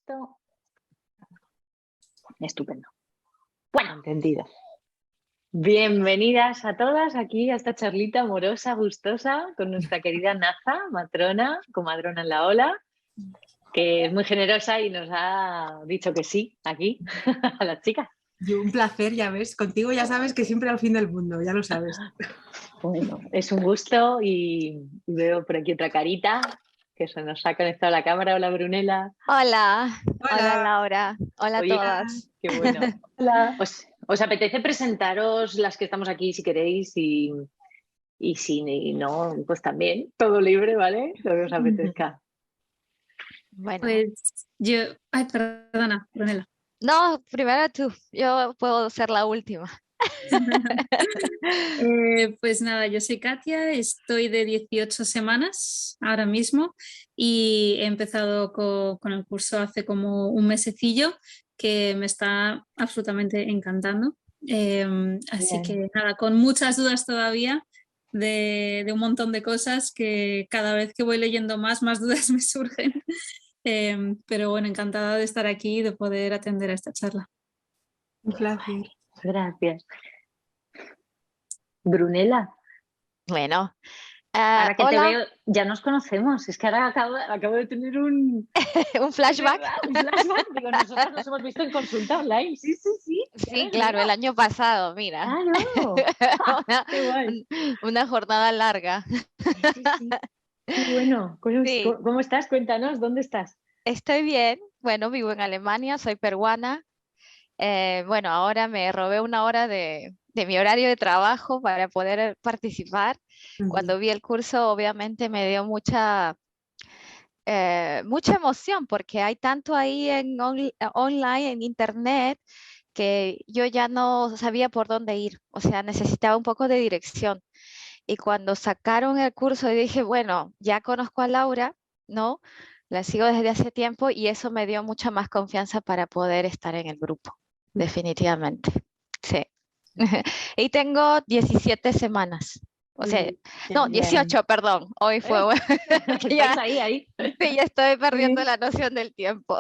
Esto. Estupendo. Bueno, Entendido. bienvenidas a todas aquí a esta charlita amorosa, gustosa, con nuestra querida Naza, matrona, comadrona en la ola, que es muy generosa y nos ha dicho que sí aquí a las chicas. Yo, un placer, ya ves. Contigo ya sabes que siempre al fin del mundo, ya lo sabes. Bueno, es un gusto y veo por aquí otra carita que se nos ha conectado a la cámara. Hola, Brunella. Hola, hola Hola. Laura, hola a Oye, todas. qué bueno. Hola. ¿Os apetece presentaros las que estamos aquí si queréis y si no, pues también, todo libre, ¿vale? Lo que os apetezca. Bueno, Pues yo, ay, perdona, Brunella. no, primero tú, yo puedo ser la última. Pues nada, yo soy Katia, estoy de 18 semanas ahora mismo y he empezado con el curso hace como un mesecillo que me está absolutamente encantando. Así Bien. que nada, con muchas dudas todavía de un montón de cosas que cada vez que voy leyendo más dudas me surgen. Pero bueno, encantada de estar aquí y de poder atender a esta charla. Un placer. Gracias. Brunella, Bueno, ahora que te hola, veo, ya nos conocemos. Es que ahora acabo de tener un un flashback. flashback. Digo, nosotros nos hemos visto en consulta online. Sí, sí, sí. Sí, claro, el año pasado, mira. Claro. Qué guay. Una jornada larga. Sí, sí. Qué bueno. Sí. ¿Cómo estás? Cuéntanos, ¿dónde estás? Estoy bien, bueno, vivo en Alemania, soy peruana. Bueno, ahora me robé una hora de mi horario de trabajo para poder participar. Cuando vi el curso, obviamente me dio mucha emoción porque hay tanto ahí online, en internet, que yo ya no sabía por dónde ir. O sea, necesitaba un poco de dirección. Y cuando sacaron el curso, dije, bueno, ya conozco a Laura, ¿no? La sigo desde hace tiempo y eso me dio mucha más confianza para poder estar en el grupo, definitivamente. Sí. Y tengo 17 semanas. O sea, no, 18, perdón. Hoy fue, Estáis ahí. sí, ya estoy perdiendo Sí. la noción del tiempo.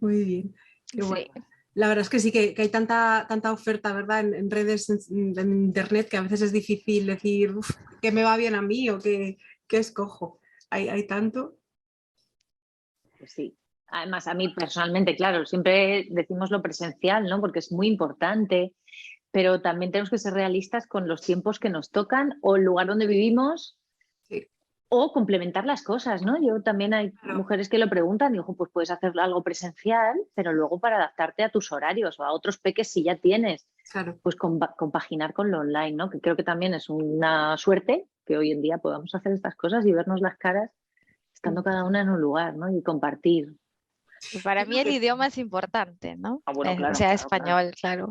Muy bien. Qué Sí. bueno. La verdad es que sí que hay tanta oferta, ¿verdad? En redes, en internet, que a veces es difícil decir "Uf, qué me va bien a mí o qué escojo. Hay tanto. Pues sí. Además, a mí personalmente, claro, siempre decimos lo presencial, ¿no? Porque es muy importante, pero también tenemos que ser realistas con los tiempos que nos tocan o el lugar donde vivimos Sí. o complementar las cosas, ¿no? Yo también hay Claro. mujeres que lo preguntan y digo, pues puedes hacer algo presencial, pero luego para adaptarte a tus horarios o a otros peques si ya tienes, Claro. pues compaginar con lo online, ¿no? Que creo que también es una suerte que hoy en día podamos hacer estas cosas y vernos las caras estando cada una en un lugar, ¿no? Y compartir. Y para mí el idioma es importante, ¿no? Bueno, claro, O sea, claro, español, claro.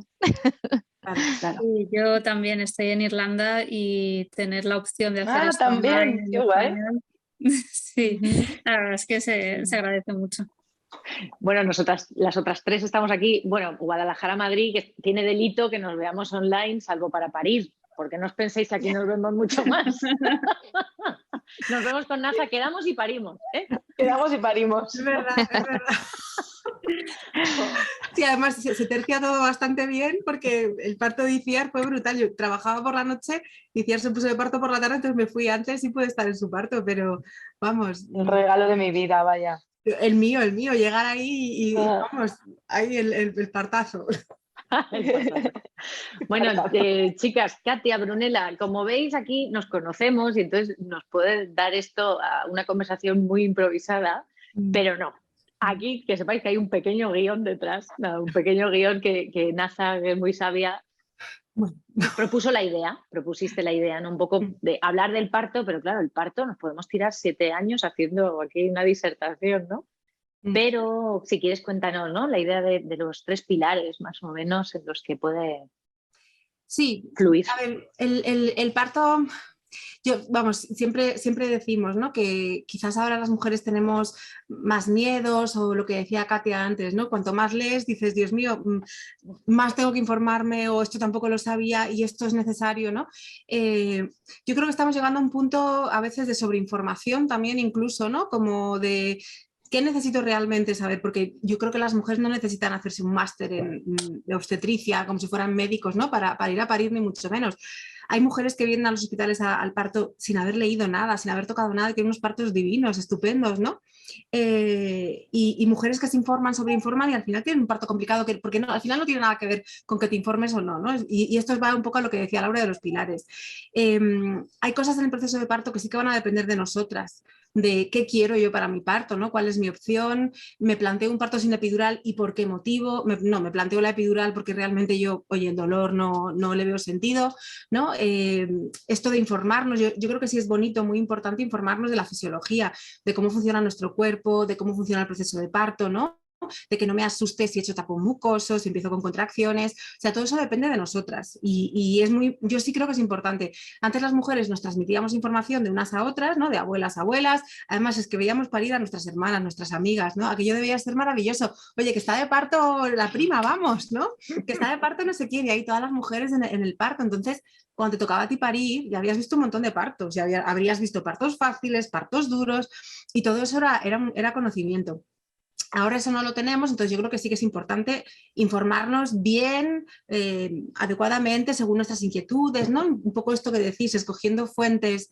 claro. Y yo también estoy en Irlanda y tener la opción de hacer esto también, online en qué guay. español, sí, la verdad es que se agradece mucho. Bueno, nosotras, las otras tres estamos aquí, bueno, Guadalajara, Madrid, que tiene delito que nos veamos online, salvo para parir, porque no os penséis que aquí nos vemos mucho más. Nos vemos con NASA, quedamos y parimos, ¿eh? Quedamos y parimos. Es verdad, es verdad. Sí, además se tercia todo bastante bien porque el parto de Iciar fue brutal. Yo trabajaba por la noche, Iciar se puso de parto por la tarde, entonces me fui antes y pude estar en su parto, pero vamos, El regalo de mi vida, vaya. el mío, llegar ahí y vamos, ahí el partazo. Bueno, chicas, Katia, Brunella, como veis aquí nos conocemos y entonces nos puede dar esto a una conversación muy improvisada, pero no. Aquí que sepáis que hay un pequeño guión detrás, un pequeño guión que Naza, que es muy sabia, propusiste la idea, ¿no? Un poco de hablar del parto, pero claro, el parto nos podemos tirar 7 años haciendo aquí una disertación, ¿no? Pero si quieres cuéntanos, ¿no? La idea de los 3 pilares más o menos en los que puede fluir. A ver, el parto, vamos, siempre decimos, ¿no? Que quizás ahora las mujeres tenemos más miedos o lo que decía Katia antes, ¿no? Cuanto más lees, dices, Dios mío, más tengo que informarme o esto tampoco lo sabía y esto es necesario, ¿no? Yo creo que estamos llegando a un punto a veces de sobreinformación también incluso, ¿no? Como de ¿qué necesito realmente saber? Porque yo creo que las mujeres no necesitan hacerse un máster de obstetricia como si fueran médicos, ¿no? Para ir a parir, ni mucho menos. Hay mujeres que vienen a los hospitales al parto sin haber leído nada, sin haber tocado nada, y tienen unos partos divinos, estupendos, ¿no? Y mujeres que se informan sobre informan y al final tienen un parto complicado, porque no, al final no tiene nada que ver con que te informes o no, ¿no? Y esto va un poco a lo que decía Laura de los pilares. Hay cosas en el proceso de parto que sí que van a depender de nosotras, de qué quiero yo para mi parto, ¿no? ¿Cuál es mi opción? ¿Me planteo un parto sin epidural y por qué motivo? No, me planteo la epidural porque realmente yo, oye, el dolor no le veo sentido, ¿no? Esto de informarnos, yo creo que sí es bonito, muy importante informarnos de la fisiología, de cómo funciona nuestro cuerpo, de cómo funciona el proceso de parto, ¿no? De que no me asuste si he hecho tapón mucoso, si empiezo con contracciones, o sea, todo eso depende de nosotras y yo sí creo que es importante. Antes las mujeres nos transmitíamos información de unas a otras, ¿no? De abuelas a abuelas, además es que veíamos parir a nuestras hermanas, nuestras amigas, ¿no? Aquello debía ser maravilloso. Oye, que está de parto la prima, vamos, ¿no? Que está de parto no sé quién, y ahí todas las mujeres en el parto, entonces cuando te tocaba a ti parir, ya habías visto un montón de partos, ya habrías visto partos fáciles, partos duros, y todo eso era conocimiento. Ahora eso no lo tenemos, entonces yo creo que sí que es importante informarnos bien, adecuadamente, según nuestras inquietudes, ¿no? Un poco esto que decís, escogiendo fuentes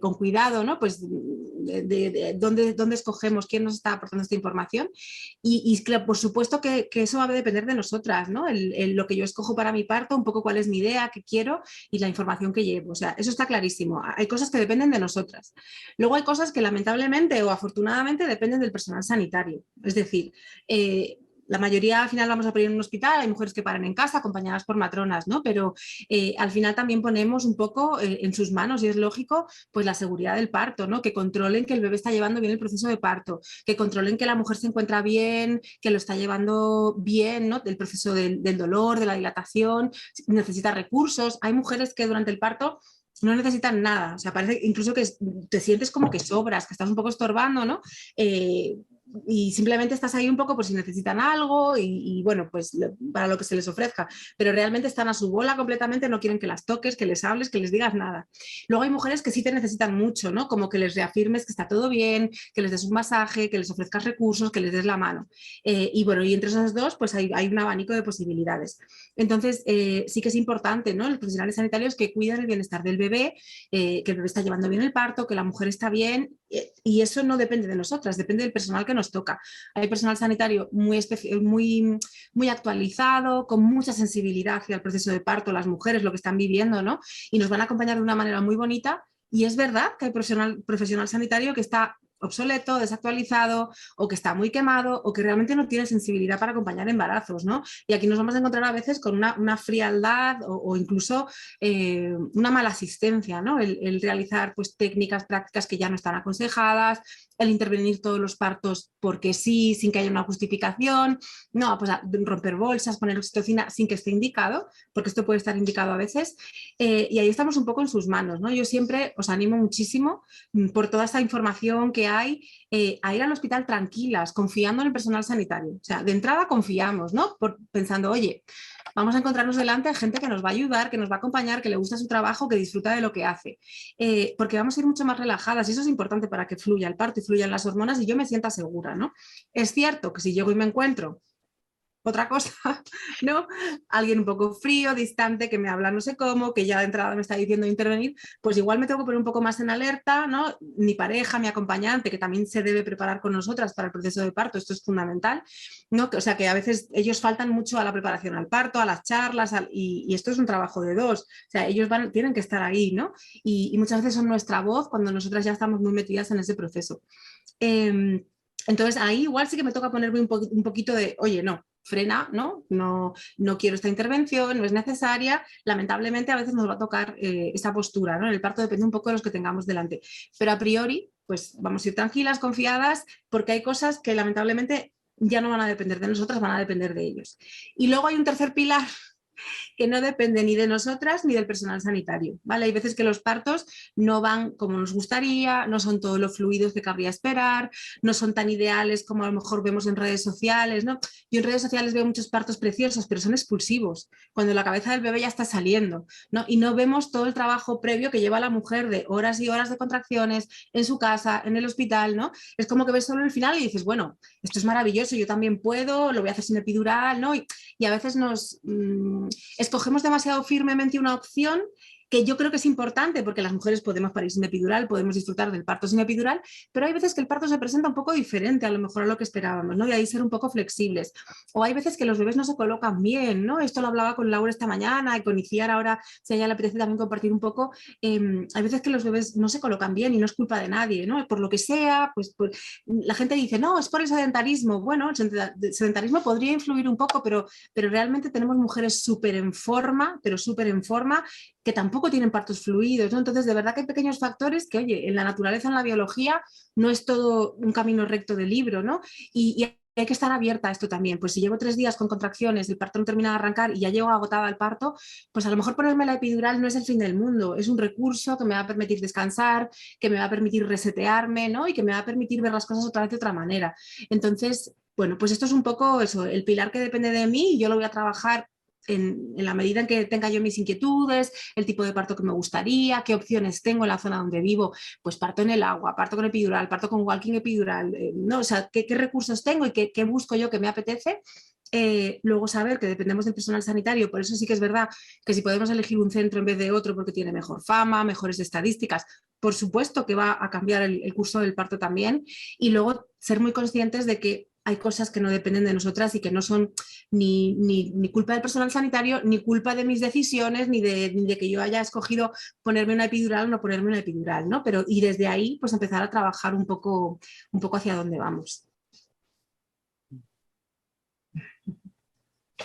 con cuidado, ¿no? Pues de dónde escogemos, quién nos está aportando esta información. Y claro, por supuesto que eso va a depender de nosotras, ¿no? Lo que yo escojo para mi parto, un poco cuál es mi idea, qué quiero y la información que llevo. O sea, eso está clarísimo. Hay cosas que dependen de nosotras. Luego hay cosas que lamentablemente o afortunadamente dependen del personal sanitario. Es decir, la mayoría al final vamos a parir en un hospital, hay mujeres que paran en casa acompañadas por matronas, ¿no? Pero al final también ponemos un poco en sus manos, y es lógico, pues la seguridad del parto, ¿no? Que controlen que el bebé está llevando bien el proceso de parto, que controlen que la mujer se encuentra bien, que lo está llevando bien, ¿no? Del proceso del dolor, de la dilatación, necesita recursos. Hay mujeres que durante el parto no necesitan nada, o sea, parece incluso que te sientes como que sobras, que estás un poco estorbando, ¿no? Y simplemente estás ahí un poco por si necesitan algo y bueno, pues para lo que se les ofrezca, pero realmente están a su bola completamente, no quieren que las toques, que les hables, que les digas nada. Luego hay mujeres que sí te necesitan mucho, ¿no? Como que les reafirmes que está todo bien, que les des un masaje, que les ofrezcas recursos, que les des la mano. Y bueno, y entre esas dos, pues hay un abanico de posibilidades. Entonces, sí que es importante, ¿no? Los profesionales sanitarios que cuidan el bienestar del bebé, que el bebé está llevando bien el parto, que la mujer está bien, y eso no depende de nosotras, depende del personal que nos toca. Hay personal sanitario muy actualizado, con mucha sensibilidad hacia el proceso de parto, las mujeres, lo que están viviendo, ¿no? Y nos van a acompañar de una manera muy bonita. Y es verdad que hay profesional sanitario que está obsoleto, desactualizado o que está muy quemado o que realmente no tiene sensibilidad para acompañar embarazos, ¿no? Y aquí nos vamos a encontrar a veces con una frialdad o incluso una mala asistencia, ¿no? El realizar pues técnicas prácticas que ya no están aconsejadas, el intervenir todos los partos porque sí, sin que haya una justificación, no, pues romper bolsas, poner oxitocina sin que esté indicado, porque esto puede estar indicado a veces, y ahí estamos un poco en sus manos, ¿no? Yo siempre os animo muchísimo por toda esta información que hay, a ir al hospital tranquilas, confiando en el personal sanitario. O sea, de entrada confiamos, ¿no? Pensando, oye, vamos a encontrarnos delante de gente que nos va a ayudar, que nos va a acompañar, que le gusta su trabajo, que disfruta de lo que hace. Porque vamos a ir mucho más relajadas y eso es importante para que fluya el parto y fluyan las hormonas y yo me sienta segura, ¿no? Es cierto que si llego y me encuentro otra cosa, ¿no? Alguien un poco frío, distante, que me habla no sé cómo, que ya de entrada me está diciendo intervenir, pues igual me tengo que poner un poco más en alerta, ¿no? Mi pareja, mi acompañante, que también se debe preparar con nosotras para el proceso de parto, esto es fundamental, ¿no? O sea, que a veces ellos faltan mucho a la preparación al parto, a las charlas, y esto es un trabajo de dos, o sea, ellos tienen que estar ahí, ¿no? Y muchas veces son nuestra voz cuando nosotras ya estamos muy metidas en ese proceso. Entonces ahí igual sí que me toca ponerme un poquito de, oye, no, frena, no quiero esta intervención, no es necesaria. Lamentablemente a veces nos va a tocar esa postura, ¿no? En el parto depende un poco de los que tengamos delante, pero a priori pues vamos a ir tranquilas, confiadas, porque hay cosas que lamentablemente ya no van a depender de nosotras, van a depender de ellos. Y luego hay un tercer pilar que no depende ni de nosotras ni del personal sanitario, ¿vale? Hay veces que los partos no van como nos gustaría, no son todos los fluidos que cabría esperar, no son tan ideales como a lo mejor vemos en redes sociales, ¿no? Yo en redes sociales veo muchos partos preciosos, pero son expulsivos, cuando la cabeza del bebé ya está saliendo, ¿no? Y no vemos todo el trabajo previo que lleva la mujer de horas y horas de contracciones en su casa, en el hospital, ¿no? Es como que ves solo el final y dices, bueno, esto es maravilloso, yo también puedo, lo voy a hacer sin epidural, ¿no? Y a veces nos escogemos demasiado firmemente una opción que yo creo que es importante porque las mujeres podemos parir sin epidural, podemos disfrutar del parto sin epidural, pero hay veces que el parto se presenta un poco diferente a lo mejor a lo que esperábamos, ¿no? Y ahí ser un poco flexibles. O hay veces que los bebés no se colocan bien, ¿no? Esto lo hablaba con Laura esta mañana y con Iciar ahora, si a ella le apetece también compartir un poco. Hay veces que los bebés no se colocan bien y no es culpa de nadie, ¿no? Por lo que sea, pues la gente dice, no, es por el sedentarismo. Bueno, el sedentarismo podría influir un poco, pero realmente tenemos mujeres súper en forma, pero súper en forma, que tampoco tienen partos fluidos, ¿no? Entonces, de verdad que hay pequeños factores que, oye, en la naturaleza, en la biología, no es todo un camino recto de libro, ¿no? Y hay que estar abierta a esto también. Pues si llevo 3 días con contracciones, el parto no termina de arrancar y ya llego agotada al parto, pues a lo mejor ponerme la epidural no es el fin del mundo, es un recurso que me va a permitir descansar, que me va a permitir resetearme, ¿no? Y que me va a permitir ver las cosas otra vez de otra manera. Entonces, bueno, pues esto es un poco eso, el pilar que depende de mí y yo lo voy a trabajar en la medida en que tenga yo mis inquietudes, el tipo de parto que me gustaría, qué opciones tengo en la zona donde vivo, pues parto en el agua, parto con epidural, parto con walking epidural, ¿no? O sea, qué recursos tengo y qué busco yo que me apetece. Luego saber que dependemos del personal sanitario, por eso sí que es verdad que si podemos elegir un centro en vez de otro porque tiene mejor fama, mejores estadísticas, por supuesto que va a cambiar el curso del parto también, y luego ser muy conscientes de que hay cosas que no dependen de nosotras y que no son ni culpa del personal sanitario, ni culpa de mis decisiones, ni de que yo haya escogido ponerme una epidural o no ponerme una epidural, ¿no? Pero y desde ahí pues empezar a trabajar un poco hacia dónde vamos.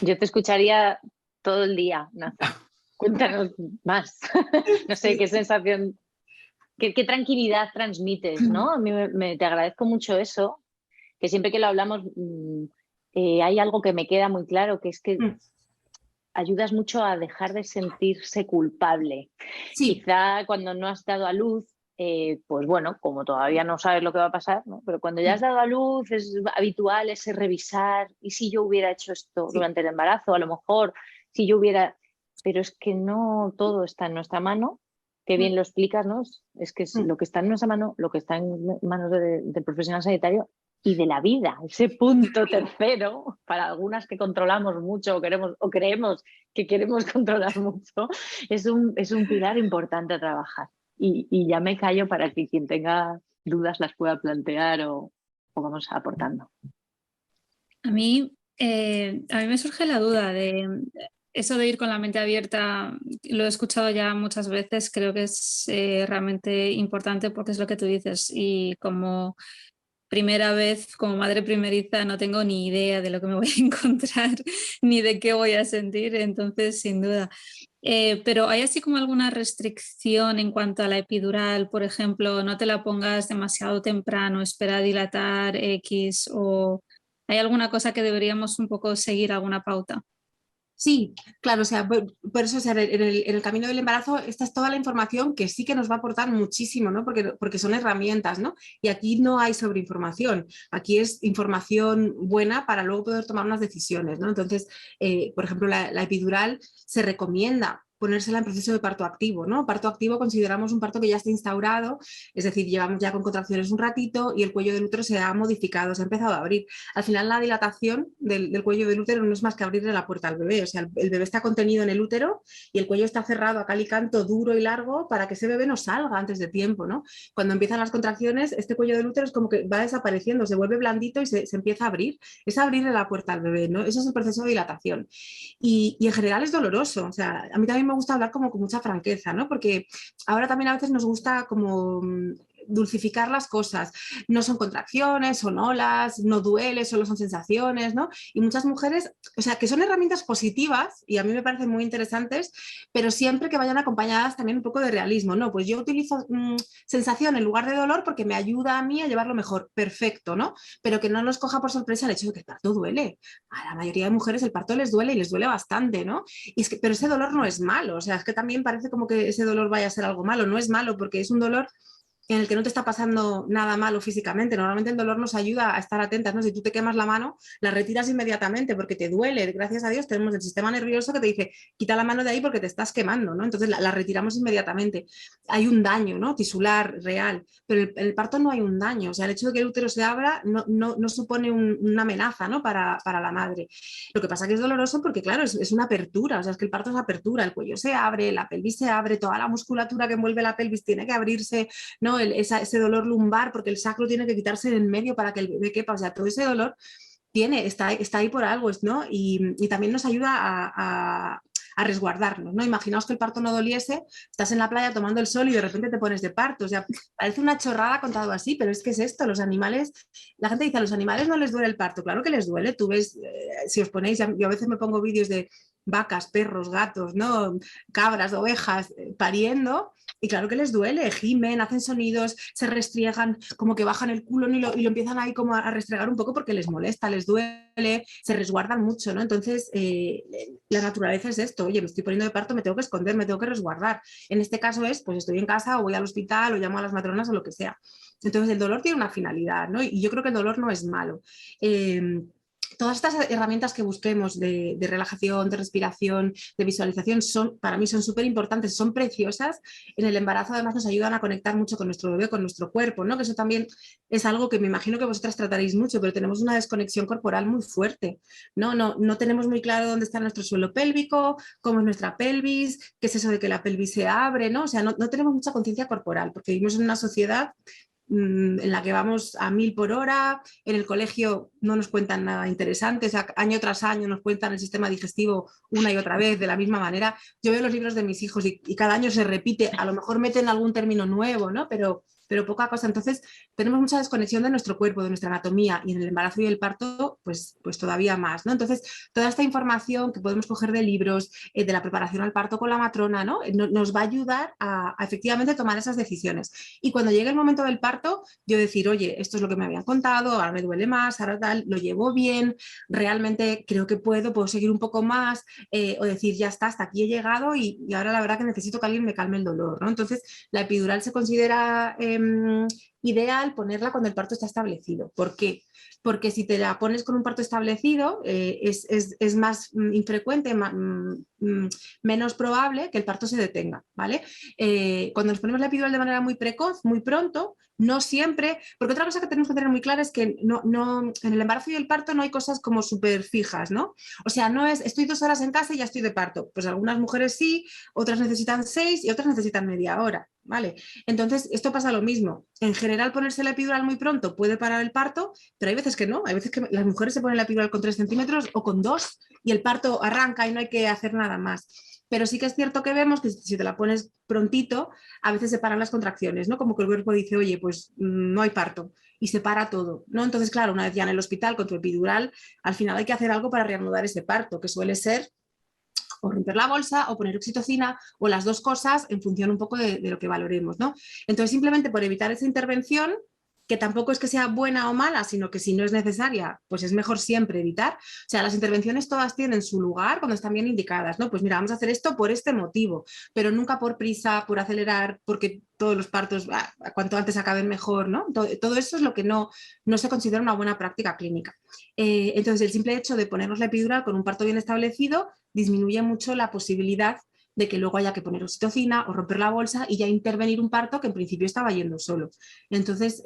Yo te escucharía todo el día, Naza. Cuéntanos más. No sé, qué sensación, qué tranquilidad transmites, ¿no? A mí te agradezco mucho eso, que siempre que lo hablamos hay algo que me queda muy claro, que es que ayudas mucho a dejar de sentirse culpable. Sí. Quizá cuando no has dado a luz, pues bueno, como todavía no sabes lo que va a pasar, ¿no? Pero cuando ya has dado a luz es habitual ese revisar, y si yo hubiera hecho esto durante el embarazo, a lo mejor, si yo hubiera... Pero es que no todo está en nuestra mano, que bien lo explicas, ¿no? Es que es lo que está en nuestra mano, lo que está en manos del profesional sanitario y de la vida, ese punto tercero, para algunas que controlamos mucho o creemos que queremos controlar mucho, es un pilar importante a trabajar. Y ya me callo para que quien tenga dudas las pueda plantear o vamos aportando. A mí me surge la duda de eso de ir con la mente abierta. Lo he escuchado ya muchas veces, creo que es realmente importante porque es lo que tú dices, y como primera vez, como madre primeriza, no tengo ni idea de lo que me voy a encontrar ni de qué voy a sentir, entonces sin duda. Pero ¿hay así como alguna restricción en cuanto a la epidural? Por ejemplo, no te la pongas demasiado temprano, espera a dilatar X, o ¿hay alguna cosa que deberíamos un poco seguir, alguna pauta? Sí, claro, o sea, por eso, o sea, en el camino del embarazo, esta es toda la información que sí que nos va a aportar muchísimo, ¿no? Porque son herramientas, ¿no? Y aquí no hay sobreinformación, aquí es información buena para luego poder tomar unas decisiones, ¿no? Entonces, por ejemplo, la epidural se recomienda ponérsela en proceso de parto activo, ¿no? Parto activo consideramos un parto que ya está instaurado, es decir, llevamos ya con contracciones un ratito y el cuello del útero se ha modificado, se ha empezado a abrir. Al final la dilatación del cuello del útero no es más que abrirle la puerta al bebé, o sea, el bebé está contenido en el útero y el cuello está cerrado a cal y canto, duro y largo, para que ese bebé no salga antes de tiempo, ¿no? Cuando empiezan las contracciones, este cuello del útero es como que va desapareciendo, se vuelve blandito y se empieza a abrir, es abrirle la puerta al bebé, ¿no? Eso es el proceso de dilatación. Y en general es doloroso, o sea, a mí también me gusta hablar como con mucha franqueza, ¿no? Porque ahora también a veces nos gusta como dulcificar las cosas. No son contracciones, son olas, no duele, solo son sensaciones, ¿no? Y muchas mujeres, o sea, que son herramientas positivas y a mí me parecen muy interesantes, pero siempre que vayan acompañadas también un poco de realismo, ¿no? Pues yo utilizo sensación en lugar de dolor porque me ayuda a mí a llevarlo mejor, perfecto, ¿no? Pero que no nos coja por sorpresa el hecho de que el parto duele. A la mayoría de mujeres el parto les duele y les duele bastante, ¿no? Y es que, pero ese dolor no es malo, o sea, es que también parece como que ese dolor vaya a ser algo malo, no es malo porque es un dolor en el que no te está pasando nada malo físicamente. Normalmente el dolor nos ayuda a estar atentas, ¿no? Si tú te quemas la mano, la retiras inmediatamente porque te duele. Gracias a Dios tenemos el sistema nervioso que te dice, quita la mano de ahí porque te estás quemando, ¿no? Entonces la retiramos inmediatamente. Hay un daño, ¿no? Tisular, real, pero en el parto no hay un daño. O sea, el hecho de que el útero se abra no supone una amenaza, ¿no? Para la madre. Lo que pasa es que es doloroso porque, claro, es una apertura. O sea, es que el parto es apertura. El cuello se abre, la pelvis se abre, toda la musculatura que envuelve la pelvis tiene que abrirse, ¿no? Ese dolor lumbar, porque el sacro tiene que quitarse de en medio para que el bebé quepa, o sea, todo ese dolor está ahí por algo, ¿no? Y también nos ayuda a resguardarnos, ¿no? Imaginaos que el parto no doliese, estás en la playa tomando el sol y de repente te pones de parto, o sea, parece una chorrada contado así, pero es que es esto, los animales, la gente dice, a los animales no les duele el parto, claro que les duele, tú ves, si os ponéis, yo a veces me pongo vídeos de vacas, perros, gatos, ¿no? Cabras, ovejas, pariendo, y claro que les duele, gimen, hacen sonidos, se restriegan, como que bajan el culo y lo empiezan ahí como a restregar un poco porque les molesta, les duele, se resguardan mucho, ¿no? Entonces, la naturaleza es esto, oye, me estoy poniendo de parto, me tengo que esconder, me tengo que resguardar. En este caso es, pues estoy en casa o voy al hospital o llamo a las matronas o lo que sea. Entonces, el dolor tiene una finalidad, ¿no? Y yo creo que el dolor no es malo. Todas estas herramientas que busquemos de relajación, de respiración, de visualización, para mí son súper importantes, son preciosas. En el embarazo además nos ayudan a conectar mucho con nuestro bebé, con nuestro cuerpo, ¿no? Que eso también es algo que me imagino que vosotras trataréis mucho, pero tenemos una desconexión corporal muy fuerte, ¿no? No tenemos muy claro dónde está nuestro suelo pélvico, cómo es nuestra pelvis, qué es eso de que la pelvis se abre, ¿no? O sea, no tenemos mucha conciencia corporal porque vivimos en una sociedad en la que vamos a 1000 por hora, en el colegio no nos cuentan nada interesante, o sea, año tras año nos cuentan el sistema digestivo una y otra vez de la misma manera. Yo veo los libros de mis hijos y cada año se repite, a lo mejor meten algún término nuevo, ¿no? Pero poca cosa. Entonces, tenemos mucha desconexión de nuestro cuerpo, de nuestra anatomía, y en el embarazo y el parto, pues todavía más, ¿no? Entonces, toda esta información que podemos coger de libros, de la preparación al parto con la matrona, ¿no? Nos va a ayudar a efectivamente tomar esas decisiones. Y cuando llegue el momento del parto, yo decir, oye, esto es lo que me habían contado, ahora me duele más, ahora tal, lo llevo bien, realmente creo que puedo seguir un poco más, o decir, ya está, hasta aquí he llegado y ahora la verdad que necesito que alguien me calme el dolor, ¿no? Entonces, la epidural se considera ideal ponerla cuando el parto está establecido. ¿Por qué? Porque si te la pones con un parto establecido, es más infrecuente, menos probable que el parto se detenga, ¿vale? Cuando nos ponemos la epidural de manera muy precoz, muy pronto, no siempre, porque otra cosa que tenemos que tener muy clara es que en el embarazo y el parto no hay cosas como súper fijas, ¿no? O sea, no es, estoy 2 horas en casa y ya estoy de parto. Pues algunas mujeres sí, otras necesitan 6 y otras necesitan media hora, ¿vale? Entonces, esto pasa lo mismo. En general, ponerse la epidural muy pronto puede parar el parto, pero hay veces que no. Hay veces que las mujeres se ponen la epidural con 3 centímetros o con 2 y el parto arranca y no hay que hacer nada más. Pero sí que es cierto que vemos que si te la pones prontito, a veces se paran las contracciones, ¿no? Como que el cuerpo dice, oye, pues no hay parto y se para todo, ¿no? Entonces, claro, una vez ya en el hospital con tu epidural, al final hay que hacer algo para reanudar ese parto, que suele ser o romper la bolsa o poner oxitocina o las dos cosas en función un poco de lo que valoremos, ¿no? Entonces, simplemente por evitar esa intervención, que tampoco es que sea buena o mala, sino que si no es necesaria, pues es mejor siempre evitar. O sea, las intervenciones todas tienen su lugar cuando están bien indicadas, ¿no? Pues mira, vamos a hacer esto por este motivo, pero nunca por prisa, por acelerar, porque todos los partos, cuanto antes acaben mejor, ¿no? Todo eso es lo que no se considera una buena práctica clínica. Entonces, el simple hecho de ponernos la epidural con un parto bien establecido disminuye mucho la posibilidad de que luego haya que poner oxitocina o romper la bolsa y ya intervenir un parto que en principio estaba yendo solo. Entonces,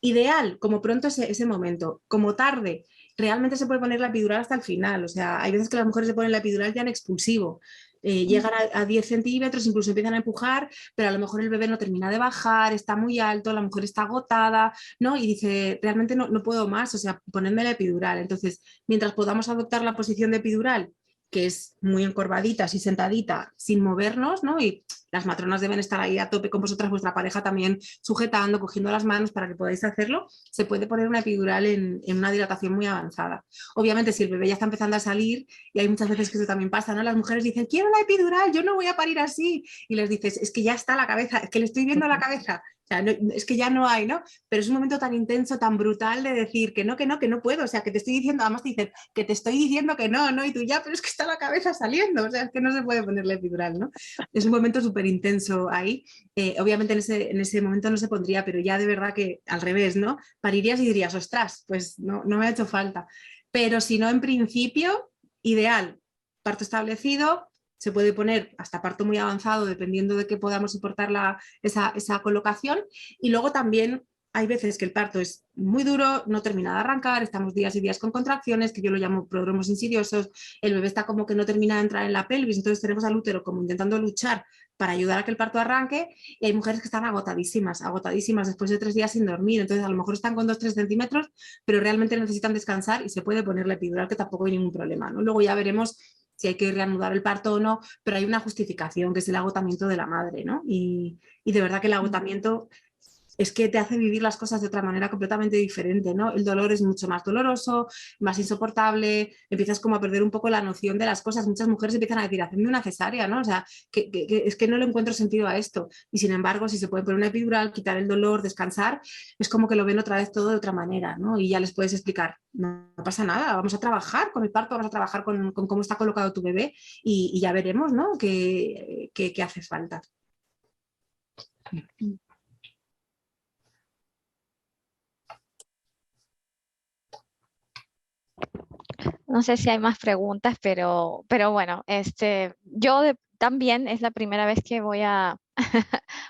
ideal, como pronto ese momento, como tarde, realmente se puede poner la epidural hasta el final. O sea, hay veces que las mujeres se ponen la epidural ya en expulsivo. Llegan a 10 centímetros, incluso empiezan a empujar, pero a lo mejor el bebé no termina de bajar, está muy alto, la mujer está agotada, ¿no? Y dice, realmente no puedo más, o sea, ponedme la epidural. Entonces, mientras podamos adoptar la posición de epidural, que es muy encorvadita, así sentadita, sin movernos, ¿no? Y las matronas deben estar ahí a tope con vosotras, vuestra pareja también sujetando, cogiendo las manos para que podáis hacerlo. Se puede poner una epidural en una dilatación muy avanzada. Obviamente, si el bebé ya está empezando a salir, y hay muchas veces que eso también pasa, ¿no? Las mujeres dicen, quiero la epidural, yo no voy a parir así. Y les dices, es que ya está la cabeza, es que le estoy viendo la cabeza. O sea, no, es que ya no hay, ¿no? Pero es un momento tan intenso, tan brutal de decir que no puedo, o sea, que te estoy diciendo, además te dicen que te estoy diciendo que no, y tú ya, pero es que está la cabeza saliendo, o sea, es que no se puede ponerle epidural, ¿no? Es un momento súper intenso ahí. Obviamente en ese momento no se pondría, pero ya de verdad que al revés, ¿no? Parirías y dirías, ostras, pues no me ha hecho falta. Pero si no, en principio, ideal, parto establecido. Se puede poner hasta parto muy avanzado, dependiendo de que podamos soportar esa colocación. Y luego también hay veces que el parto es muy duro, no termina de arrancar, estamos días y días con contracciones, que yo lo llamo prodromos insidiosos, el bebé está como que no termina de entrar en la pelvis, entonces tenemos al útero como intentando luchar para ayudar a que el parto arranque, y hay mujeres que están agotadísimas después de 3 días sin dormir, entonces a lo mejor están con 2-3 centímetros, pero realmente necesitan descansar y se puede poner la epidural, que tampoco hay ningún problema, ¿no? Luego ya veremos si hay que reanudar el parto o no, pero hay una justificación, que es el agotamiento de la madre, ¿no? Y de verdad que el agotamiento es que te hace vivir las cosas de otra manera completamente diferente, ¿no? El dolor es mucho más doloroso, más insoportable, empiezas como a perder un poco la noción de las cosas. Muchas mujeres empiezan a decir, hacedme una cesárea, ¿no? O sea, es que no le encuentro sentido a esto. Y sin embargo, si se puede poner una epidural, quitar el dolor, descansar, es como que lo ven otra vez todo de otra manera, ¿no? Y ya les puedes explicar, no pasa nada, vamos a trabajar con el parto, vamos a trabajar con cómo está colocado tu bebé y ya veremos, ¿no? qué hace falta. No sé si hay más preguntas, pero bueno, yo también es la primera vez que voy a,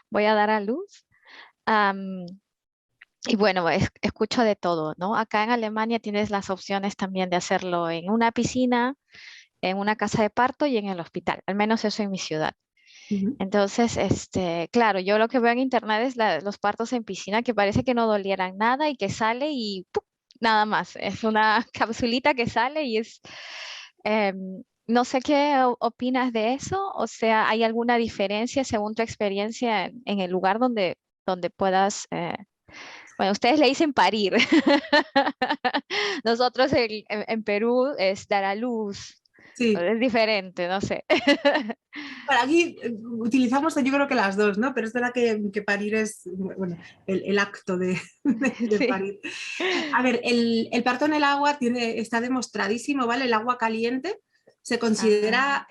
voy a dar a luz. Y bueno, escucho de todo, ¿no? Acá en Alemania tienes las opciones también de hacerlo en una piscina, en una casa de parto y en el hospital, al menos eso en mi ciudad. Entonces, claro, yo lo que veo en internet es los partos en piscina, que parece que no dolieran nada y que sale y ¡pum! Nada más. Es una capsulita que sale y es... no sé qué opinas de eso, o sea, ¿hay alguna diferencia según tu experiencia en el lugar donde puedas... bueno, ustedes le dicen parir. Nosotros en Perú es dar a luz. Sí. Es diferente, no sé. Bueno, aquí utilizamos, yo creo que las dos, ¿no? Pero es verdad que parir es, bueno, el acto de Sí. parir. A ver, el parto en el agua está demostradísimo, ¿vale? El agua caliente se considera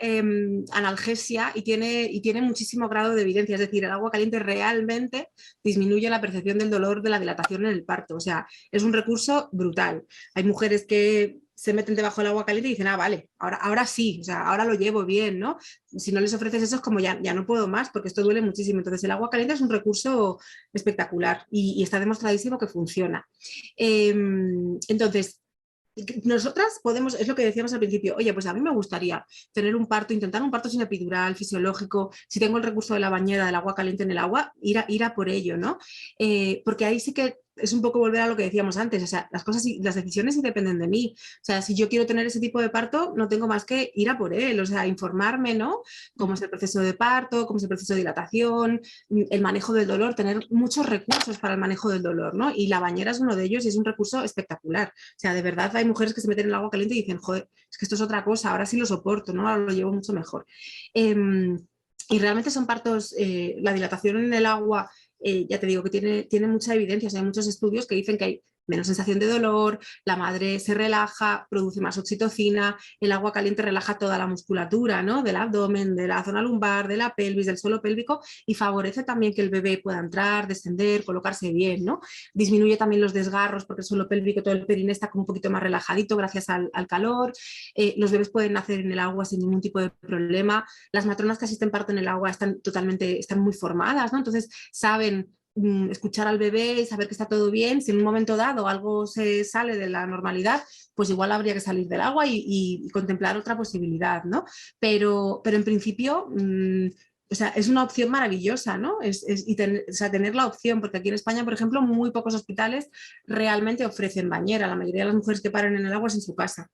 analgesia y tiene muchísimo grado de evidencia, es decir, el agua caliente realmente disminuye la percepción del dolor de la dilatación en el parto, o sea, es un recurso brutal. Hay mujeres que se meten debajo del agua caliente y dicen, ah, vale, ahora sí, o sea, ahora lo llevo bien, ¿no? Si no les ofreces eso es como ya no puedo más porque esto duele muchísimo. Entonces el agua caliente es un recurso espectacular y está demostradísimo que funciona. Entonces, nosotras podemos, es lo que decíamos al principio, oye, pues a mí me gustaría tener un parto, intentar un parto sin epidural, fisiológico, si tengo el recurso de la bañera, del agua caliente en el agua, ir a por ello, ¿no? Porque ahí sí que es un poco volver a lo que decíamos antes, o sea, las decisiones sí dependen de mí, o sea, si yo quiero tener ese tipo de parto, no tengo más que ir a por él, o sea, informarme, ¿no? Cómo es el proceso de parto, cómo es el proceso de dilatación, el manejo del dolor, tener muchos recursos para el manejo del dolor, ¿no? Y la bañera es uno de ellos y es un recurso espectacular, o sea, de verdad hay mujeres que se meten en el agua caliente y dicen, joder, es que esto es otra cosa, ahora sí lo soporto, ¿no? Ahora lo llevo mucho mejor. Y realmente son partos, la dilatación en el agua, ya te digo que tiene mucha evidencia, o sea, hay muchos estudios que dicen que hay menos sensación de dolor, la madre se relaja, produce más oxitocina, el agua caliente relaja toda la musculatura, ¿no? Del abdomen, de la zona lumbar, de la pelvis, del suelo pélvico y favorece también que el bebé pueda entrar, descender, colocarse bien, ¿no? Disminuye también los desgarros porque el suelo pélvico, todo el perine está como un poquito más relajadito gracias al calor, los bebés pueden nacer en el agua sin ningún tipo de problema, las matronas que asisten parto en el agua están muy formadas, ¿no? Entonces saben escuchar al bebé y saber que está todo bien. Si en un momento dado algo se sale de la normalidad, pues igual habría que salir del agua y contemplar otra posibilidad, ¿no? Pero en principio, o sea, es una opción maravillosa, ¿no? O sea, tener la opción, porque aquí en España, por ejemplo, muy pocos hospitales realmente ofrecen bañera. La mayoría de las mujeres que paran en el agua es en su casa.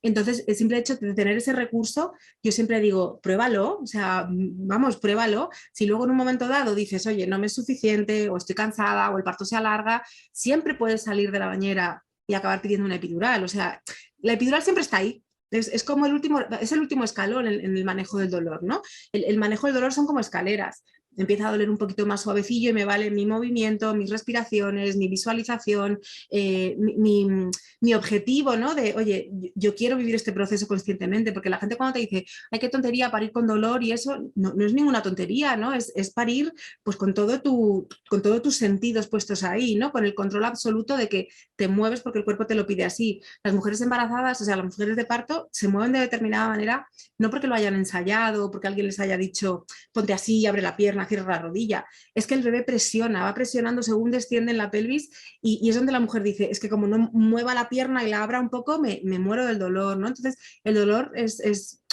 Entonces, el simple hecho de tener ese recurso, yo siempre digo, pruébalo, o sea, vamos, pruébalo. Si luego en un momento dado dices, oye, no me es suficiente, o estoy cansada, o el parto se alarga, siempre puedes salir de la bañera y acabar pidiendo una epidural. O sea, la epidural siempre está ahí. Es como es el último escalón en el manejo del dolor, ¿no? El manejo del dolor son como escaleras. Empieza a doler un poquito más suavecillo y me vale mi movimiento, mis respiraciones, mi visualización, mi objetivo, ¿no? De, oye, yo quiero vivir este proceso conscientemente, porque la gente cuando te dice, ay, qué tontería parir con dolor y eso, no es ninguna tontería, ¿no? Es parir pues con todos tus sentidos puestos ahí, ¿no? Con el control absoluto de que te mueves porque el cuerpo te lo pide así. Las mujeres embarazadas, o sea, las mujeres de parto, se mueven de determinada manera, no porque lo hayan ensayado, porque alguien les haya dicho, ponte así, abre la pierna, cierra la rodilla. Es que el bebé presiona, va presionando según desciende en la pelvis y es donde la mujer dice, es que como no mueva la pierna y la abra un poco, me muero del dolor, ¿no? Entonces, el dolor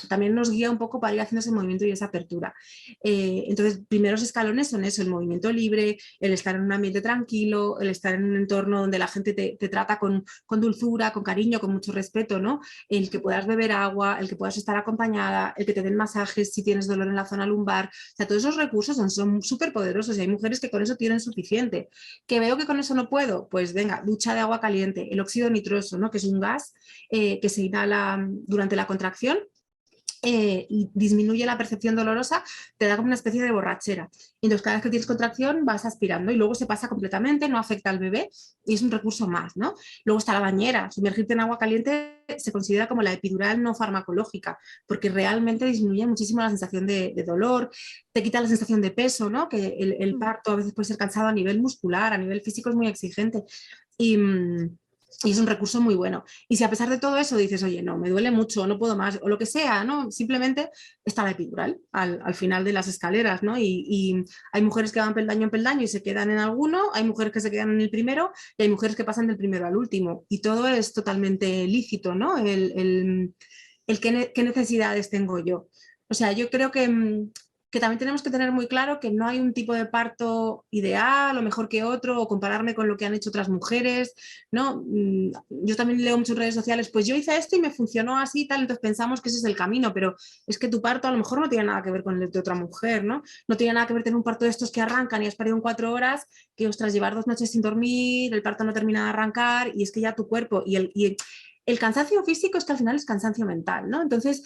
también nos guía un poco para ir haciendo ese movimiento y esa apertura. Entonces, primeros escalones son eso, el movimiento libre, el estar en un ambiente tranquilo, el estar en un entorno donde la gente te trata con dulzura, con cariño, con mucho respeto, ¿no? El que puedas beber agua, el que puedas estar acompañada, el que te den masajes si tienes dolor en la zona lumbar. O sea, todos esos recursos son súper poderosos y hay mujeres que con eso tienen suficiente. ¿Que veo que con eso no puedo? Pues venga, ducha de agua caliente, el óxido nitroso, ¿no? Que es un gas que se inhala durante la contracción. Y disminuye la percepción dolorosa, te da como una especie de borrachera. Y entonces cada vez que tienes contracción vas aspirando y luego se pasa completamente, no afecta al bebé y es un recurso más, ¿no? Luego está la bañera, sumergirte en agua caliente se considera como la epidural no farmacológica, porque realmente disminuye muchísimo la sensación de dolor, te quita la sensación de peso, ¿no? Que el parto a veces puede ser cansado a nivel muscular, a nivel físico es muy exigente. Y es un recurso muy bueno. Y si a pesar de todo eso dices, oye, no, me duele mucho, no puedo más, o lo que sea, ¿no? Simplemente está la epidural al final de las escaleras, ¿no? Y hay mujeres que van peldaño en peldaño y se quedan en alguno, hay mujeres que se quedan en el primero y hay mujeres que pasan del primero al último. Y todo es totalmente lícito, ¿no? Qué necesidades tengo yo. O sea, yo creo que también tenemos que tener muy claro que no hay un tipo de parto ideal o mejor que otro o compararme con lo que han hecho otras mujeres, ¿no? Yo también leo muchas redes sociales, pues yo hice esto y me funcionó así y tal, entonces pensamos que ese es el camino, pero es que tu parto a lo mejor no tiene nada que ver con el de otra mujer, ¿no? No tiene nada que ver tener un parto de estos que arrancan y has parido en 4 horas, que ostras, llevar 2 noches sin dormir, el parto no termina de arrancar y es que ya tu cuerpo y el cansancio físico es que al final es cansancio mental, ¿no? Entonces,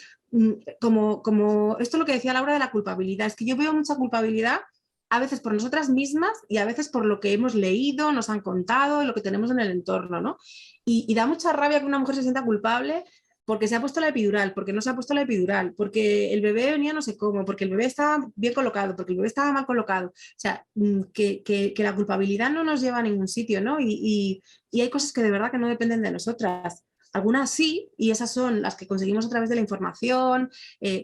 como esto es lo que decía Laura de la culpabilidad, es que yo veo mucha culpabilidad a veces por nosotras mismas y a veces por lo que hemos leído, nos han contado, lo que tenemos en el entorno, ¿no? Y da mucha rabia que una mujer se sienta culpable porque se ha puesto la epidural, porque no se ha puesto la epidural, porque el bebé venía no sé cómo, porque el bebé estaba bien colocado, porque el bebé estaba mal colocado. O sea, que la culpabilidad no nos lleva a ningún sitio, ¿no? Y hay cosas que de verdad que no dependen de nosotras. Algunas sí, y esas son las que conseguimos a través de la información,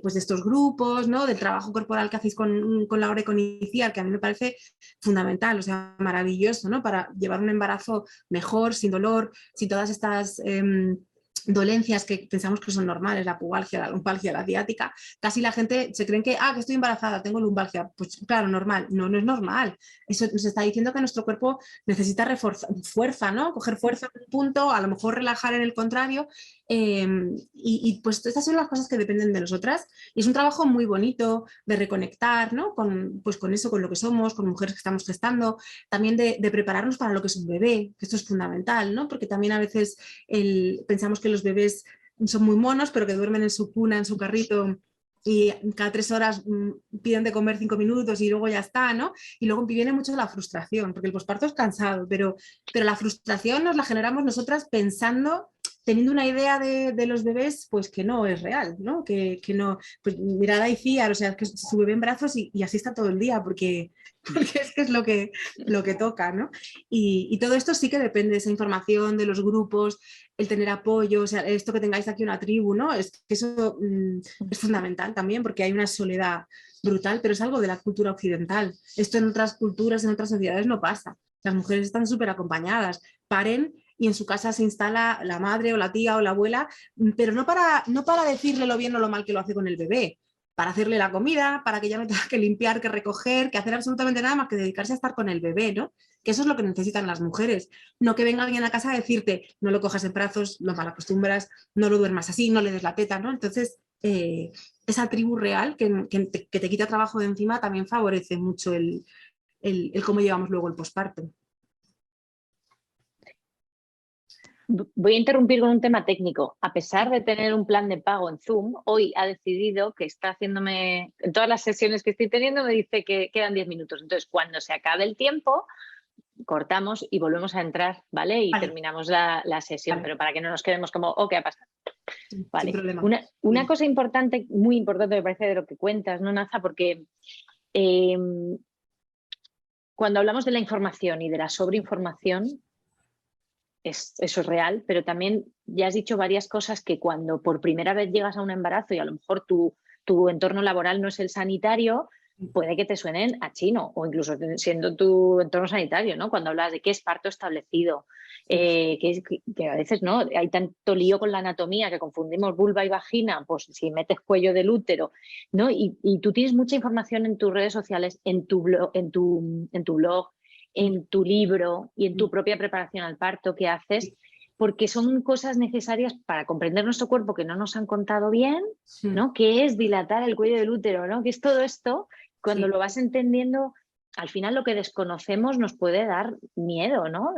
pues de estos grupos, ¿no? Del trabajo corporal que hacéis con Laura y con Iciar, que a mí me parece fundamental, o sea, maravilloso, ¿no? Para llevar un embarazo mejor, sin dolor, sin todas estas dolencias que pensamos que son normales, la pubalgia, la lumbalgia, la ciática. Casi la gente se creen que estoy embarazada, tengo lumbalgia. Pues claro, normal. No es normal. Eso nos está diciendo que nuestro cuerpo necesita fuerza, ¿no? Coger fuerza en un punto, a lo mejor relajar en el contrario. Y pues estas son las cosas que dependen de nosotras. Y es un trabajo muy bonito de reconectar, ¿no? Con eso, con lo que somos, con mujeres que estamos gestando. También de prepararnos para lo que es un bebé, que esto es fundamental, ¿no? Porque también a veces pensamos que los bebés son muy monos, pero que duermen en su cuna, en su carrito y cada 3 horas piden de comer 5 minutos y luego ya está, ¿no? Y luego viene mucho la frustración, porque el posparto es cansado, pero la frustración nos la generamos nosotras teniendo una idea de los bebés, pues que no es real, ¿no? Que no, pues mirad a Iciar, o sea, que su bebé en brazos y así está todo el día, porque es que es lo que toca, ¿no? Y todo esto sí que depende de esa información, de los grupos, el tener apoyo, o sea, esto que tengáis aquí una tribu, ¿no? Es que eso es fundamental también, porque hay una soledad brutal, pero es algo de la cultura occidental. Esto en otras culturas, en otras sociedades no pasa. Las mujeres están súper acompañadas, paren y en su casa se instala la madre o la tía o la abuela, pero no para decirle lo bien o lo mal que lo hace con el bebé, para hacerle la comida, para que ella no tenga que limpiar, que recoger, que hacer absolutamente nada más que dedicarse a estar con el bebé, ¿no? Que eso es lo que necesitan las mujeres. No que venga alguien a casa a decirte, no lo cojas en brazos, lo malacostumbras, no lo duermas así, no le des la teta, ¿no? Entonces, esa tribu real que te quita trabajo de encima también favorece mucho el cómo llevamos luego el posparto. Voy a interrumpir con un tema técnico. A pesar de tener un plan de pago en Zoom, hoy ha decidido que está haciéndome, en todas las sesiones que estoy teniendo, me dice que quedan 10 minutos. Entonces, cuando se acabe el tiempo, cortamos y volvemos a entrar, ¿vale? Y terminamos la sesión, pero para que no nos quedemos como, ¿qué ha pasado? Vale. Sin problema. Una cosa importante, muy importante me parece de lo que cuentas, ¿no, Naza? Porque cuando hablamos de la información y de la sobreinformación, eso es real, pero también ya has dicho varias cosas que cuando por primera vez llegas a un embarazo y a lo mejor tu entorno laboral no es el sanitario, puede que te suenen a chino, o incluso siendo tu entorno sanitario, ¿no? Cuando hablas de qué es parto establecido, que a veces no hay tanto lío con la anatomía que confundimos vulva y vagina, pues si metes cuello del útero, ¿no? Y tú tienes mucha información en tus redes sociales, en tu blog, en tu libro y en tu propia preparación al parto que haces, porque son cosas necesarias para comprender nuestro cuerpo que no nos han contado bien, ¿no? ¿Qué es dilatar el cuello del útero, ¿no? ¿Qué es todo esto? Cuando lo vas entendiendo, al final lo que desconocemos nos puede dar miedo, ¿no?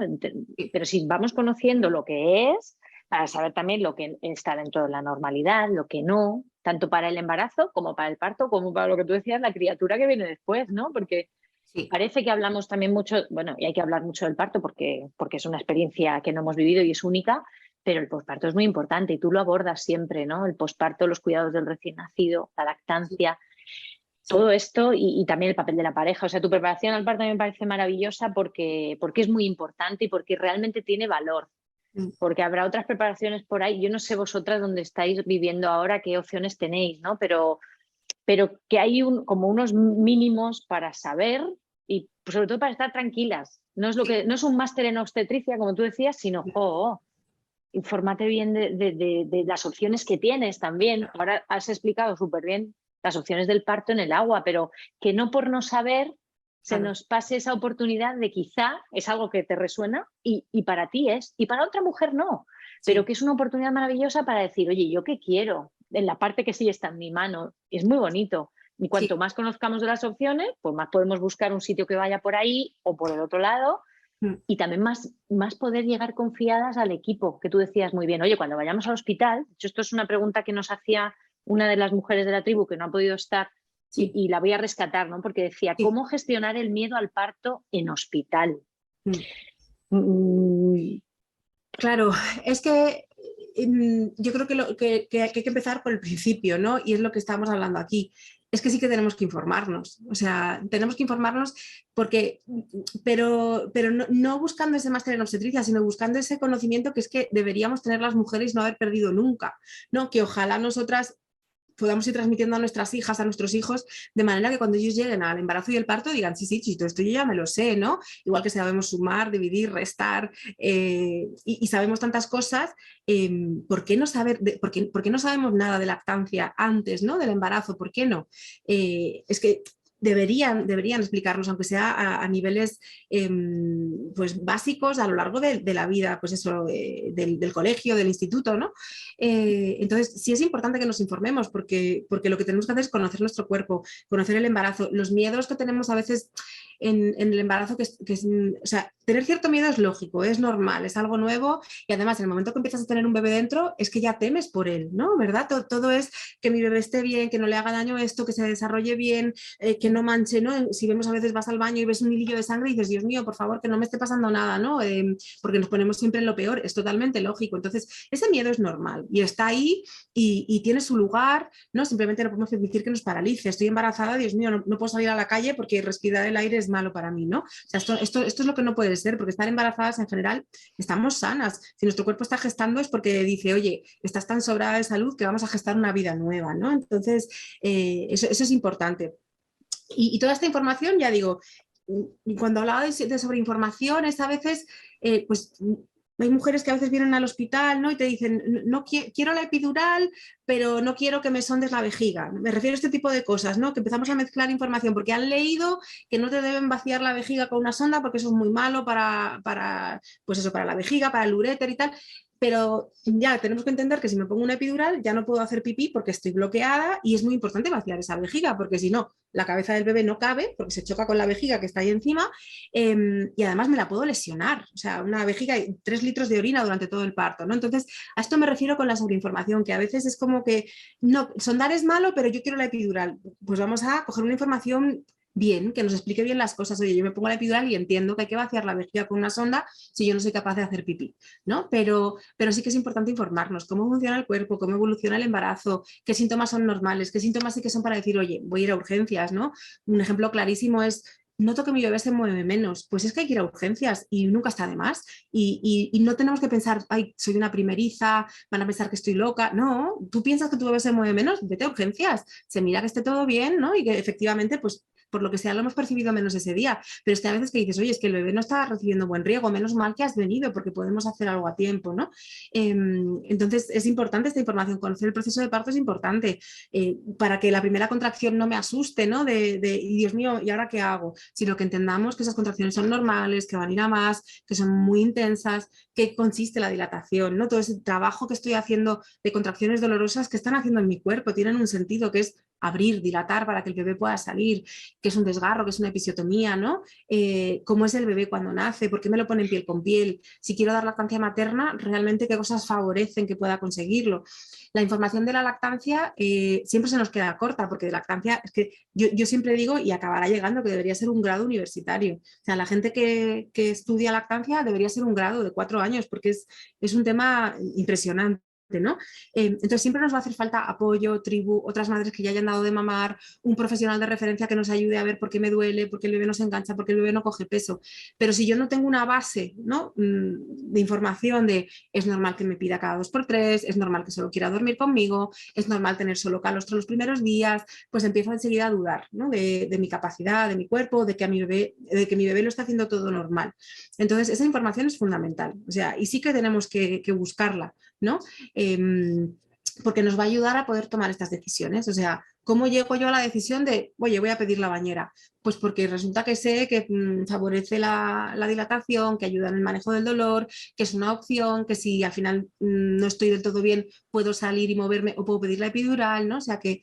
Pero si vamos conociendo lo que es, para saber también lo que está dentro de la normalidad, lo que no, tanto para el embarazo como para el parto, como para lo que tú decías, la criatura que viene después, ¿no? Porque parece que hablamos también mucho, bueno, y hay que hablar mucho del parto porque es una experiencia que no hemos vivido y es única, pero el posparto es muy importante y tú lo abordas siempre, ¿no? El posparto, los cuidados del recién nacido, la lactancia, todo esto y también el papel de la pareja. O sea, tu preparación al parto me parece maravillosa porque es muy importante y porque realmente tiene valor. Porque habrá otras preparaciones por ahí. Yo no sé vosotras dónde estáis viviendo ahora, qué opciones tenéis, ¿no? Pero que hay como unos mínimos para saber y sobre todo para estar tranquilas. No es un máster en obstetricia, como tú decías, sino infórmate bien de las opciones que tienes también. Ahora has explicado súper bien las opciones del parto en el agua, pero que no por no saber se nos pase esa oportunidad de quizá es algo que te resuena y para ti es, y para otra mujer no, pero que es una oportunidad maravillosa para decir, oye, ¿yo qué quiero? En la parte que sí está en mi mano. Es muy bonito. Y cuanto más conozcamos de las opciones, pues más podemos buscar un sitio que vaya por ahí o por el otro lado y también más poder llegar confiadas al equipo, que tú decías muy bien. Oye, cuando vayamos al hospital, de hecho esto es una pregunta que nos hacía una de las mujeres de la tribu que no ha podido estar y la voy a rescatar, ¿no? Porque decía, ¿cómo gestionar el miedo al parto en hospital? Claro, es que yo creo que hay que empezar por el principio, ¿no? Y es lo que estamos hablando aquí. Es que sí que tenemos que informarnos, o sea, tenemos que informarnos pero no buscando ese máster en obstetricia, sino buscando ese conocimiento que es que deberíamos tener las mujeres y no haber perdido nunca, ¿no? Que ojalá nosotras podamos ir transmitiendo a nuestras hijas, a nuestros hijos, de manera que cuando ellos lleguen al embarazo y el parto digan, sí, todo esto yo ya me lo sé, ¿no? Igual que sabemos sumar, dividir, restar y sabemos tantas cosas, ¿por qué no sabemos nada de lactancia antes, ¿no? Del embarazo? ¿Por qué no? Es que deberían explicarnos, aunque sea a niveles pues básicos a lo largo de la vida, pues eso, del colegio, del instituto, ¿no? Entonces, sí es importante que nos informemos porque lo que tenemos que hacer es conocer nuestro cuerpo, conocer el embarazo, los miedos que tenemos a veces en el embarazo, o sea, tener cierto miedo es lógico, es normal, es algo nuevo y además en el momento que empiezas a tener un bebé dentro es que ya temes por él, ¿no? ¿Verdad? Todo es que mi bebé esté bien, que no le haga daño esto, que se desarrolle bien, que no manche, ¿no? Si vemos a veces vas al baño y ves un hilillo de sangre y dices, Dios mío, por favor, que no me esté pasando nada, ¿no? Porque nos ponemos siempre en lo peor, es totalmente lógico. Entonces, ese miedo es normal y está ahí y tiene su lugar, ¿no? Simplemente no podemos permitir que nos paralice. Estoy embarazada, Dios mío, no puedo salir a la calle porque respirar el aire es malo para mí, ¿no? O sea, esto es lo que no puede ser, porque estar embarazadas en general estamos sanas. Si nuestro cuerpo está gestando es porque dice, oye, estás tan sobrada de salud que vamos a gestar una vida nueva, ¿no? Entonces, eso es importante. Y toda esta información, ya digo, cuando hablaba de sobreinformación, es a veces, pues hay mujeres que a veces vienen al hospital, ¿no? Y te dicen, no quiero la epidural, pero no quiero que me sondes la vejiga. Me refiero a este tipo de cosas, ¿no? Que empezamos a mezclar información porque han leído que no te deben vaciar la vejiga con una sonda porque eso es muy malo pues eso, para la vejiga, para el uréter y tal. Pero ya tenemos que entender que si me pongo una epidural ya no puedo hacer pipí porque estoy bloqueada y es muy importante vaciar esa vejiga porque si no, la cabeza del bebé no cabe porque se choca con la vejiga que está ahí encima y además me la puedo lesionar. O sea, una vejiga y 3 litros de orina durante todo el parto, ¿no? Entonces, a esto me refiero con la sobreinformación, que a veces es como que, no, sondar es malo, pero yo quiero la epidural. Pues vamos a coger una información bien, que nos explique bien las cosas. Oye, yo me pongo la epidural y entiendo que hay que vaciar la vejiga con una sonda si yo no soy capaz de hacer pipí, ¿no? Pero sí que es importante informarnos cómo funciona el cuerpo, cómo evoluciona el embarazo, qué síntomas son normales, qué síntomas sí que son para decir, oye, voy a ir a urgencias, ¿no? Un ejemplo clarísimo es noto que mi bebé se mueve menos, pues es que hay que ir a urgencias y nunca está de más. Y no tenemos que pensar, ay, soy una primeriza, van a pensar que estoy loca. No, tú piensas que tu bebé se mueve menos, vete a urgencias, se mira que esté todo bien, ¿no? Y que efectivamente, pues por lo que sea, lo hemos percibido menos ese día. Pero es que a veces que dices, oye, es que el bebé no está recibiendo buen riego, menos mal que has venido porque podemos hacer algo a tiempo, ¿no? Entonces, es importante esta información, conocer el proceso de parto es importante para que la primera contracción no me asuste, ¿no? Dios mío, ¿y ahora qué hago? Sino que entendamos que esas contracciones son normales, que van a ir a más, que son muy intensas, que consiste la dilatación, ¿no? Todo ese trabajo que estoy haciendo de contracciones dolorosas que están haciendo en mi cuerpo, tienen un sentido que es abrir, dilatar para que el bebé pueda salir, que es un desgarro, que es una episiotomía, ¿no? Cómo es el bebé cuando nace, por qué me lo ponen piel con piel, si quiero dar lactancia materna, realmente qué cosas favorecen que pueda conseguirlo. La información de la lactancia siempre se nos queda corta, porque de lactancia, es que yo siempre digo, y acabará llegando, que debería ser un grado universitario. O sea, la gente que estudia lactancia debería ser un grado de 4 años, porque es un tema impresionante. ¿no? Entonces siempre nos va a hacer falta apoyo, tribu, otras madres que ya hayan dado de mamar, un profesional de referencia que nos ayude a ver por qué me duele, por qué el bebé no se engancha, por qué el bebé no coge peso. Pero si yo no tengo una base, ¿no? De información de es normal que me pida cada 2 por 3, es normal que solo quiera dormir conmigo, es normal tener solo calostro los primeros días, pues empiezo enseguida a dudar, ¿no? de mi capacidad, de mi cuerpo, de que mi bebé lo está haciendo todo normal. Entonces esa información es fundamental, o sea, y sí que tenemos que buscarla, ¿no? Porque nos va a ayudar a poder tomar estas decisiones. O sea, ¿cómo llego yo a la decisión de, oye, voy a pedir la bañera? Pues porque resulta que sé que favorece la dilatación, que ayuda en el manejo del dolor, que es una opción, que si al final no estoy del todo bien, puedo salir y moverme o puedo pedir la epidural, ¿no? O sea, que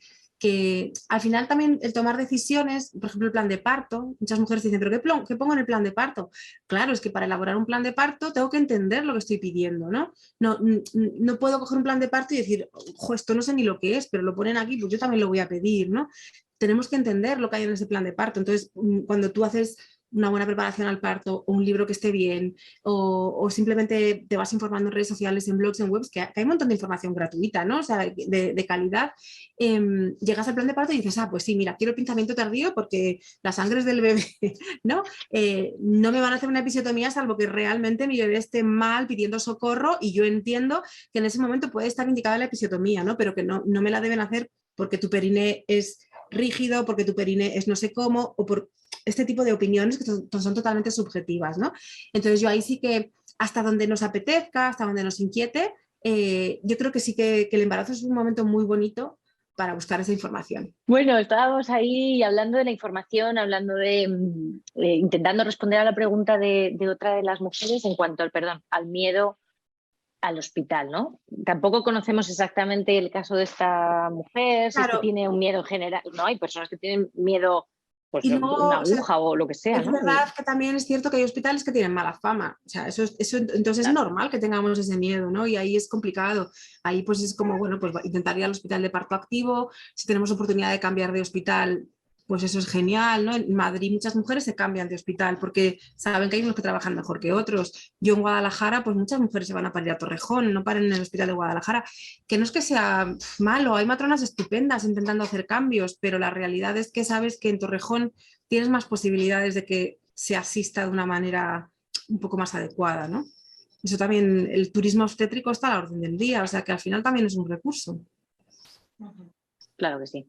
al final también el tomar decisiones, por ejemplo, el plan de parto, muchas mujeres dicen, ¿pero qué pongo en el plan de parto? Claro, es que para elaborar un plan de parto tengo que entender lo que estoy pidiendo, ¿no? No puedo coger un plan de parto y decir, ojo, esto no sé ni lo que es, pero lo ponen aquí, pues yo también lo voy a pedir, ¿no? Tenemos que entender lo que hay en ese plan de parto. Entonces, cuando tú haces una buena preparación al parto, o un libro que esté bien, o simplemente te vas informando en redes sociales, en blogs, en webs, que hay un montón de información gratuita, ¿no? O sea, de calidad, llegas al plan de parto y dices, pues sí, mira, quiero pinzamiento tardío porque la sangre es del bebé, ¿no? No me van a hacer una episiotomía salvo que realmente mi bebé esté mal pidiendo socorro y yo entiendo que en ese momento puede estar indicada la episiotomía, ¿no? Pero que no me la deben hacer porque tu perine es rígido, porque tu perine es no sé cómo, o por este tipo de opiniones que son totalmente subjetivas, ¿no? Entonces yo ahí sí que hasta donde nos apetezca, hasta donde nos inquiete, yo creo que sí que el embarazo es un momento muy bonito para buscar esa información. Bueno, estábamos ahí hablando de la información, hablando intentando responder a la pregunta de otra de las mujeres en cuanto al miedo al hospital, ¿no? Tampoco conocemos exactamente el caso de esta mujer, si es que tiene un miedo general, ¿no? Hay personas que tienen miedo, pues y luego, una aguja o lo que sea, es ¿no? verdad que también es cierto que hay hospitales que tienen mala fama, o sea, eso entonces es normal que tengamos ese miedo, ¿no? Y ahí es complicado, ahí pues es como, bueno, pues intentar ir al hospital de parto activo, si tenemos oportunidad de cambiar de hospital, pues eso es genial, ¿no? En Madrid muchas mujeres se cambian de hospital porque saben que hay unos que trabajan mejor que otros. Yo en Guadalajara, pues muchas mujeres se van a parir a Torrejón, no paren en el hospital de Guadalajara, que no es que sea malo, hay matronas estupendas intentando hacer cambios, pero la realidad es que sabes que en Torrejón tienes más posibilidades de que se asista de una manera un poco más adecuada, ¿no? Eso también, el turismo obstétrico está a la orden del día, o sea que al final también es un recurso. Claro que sí.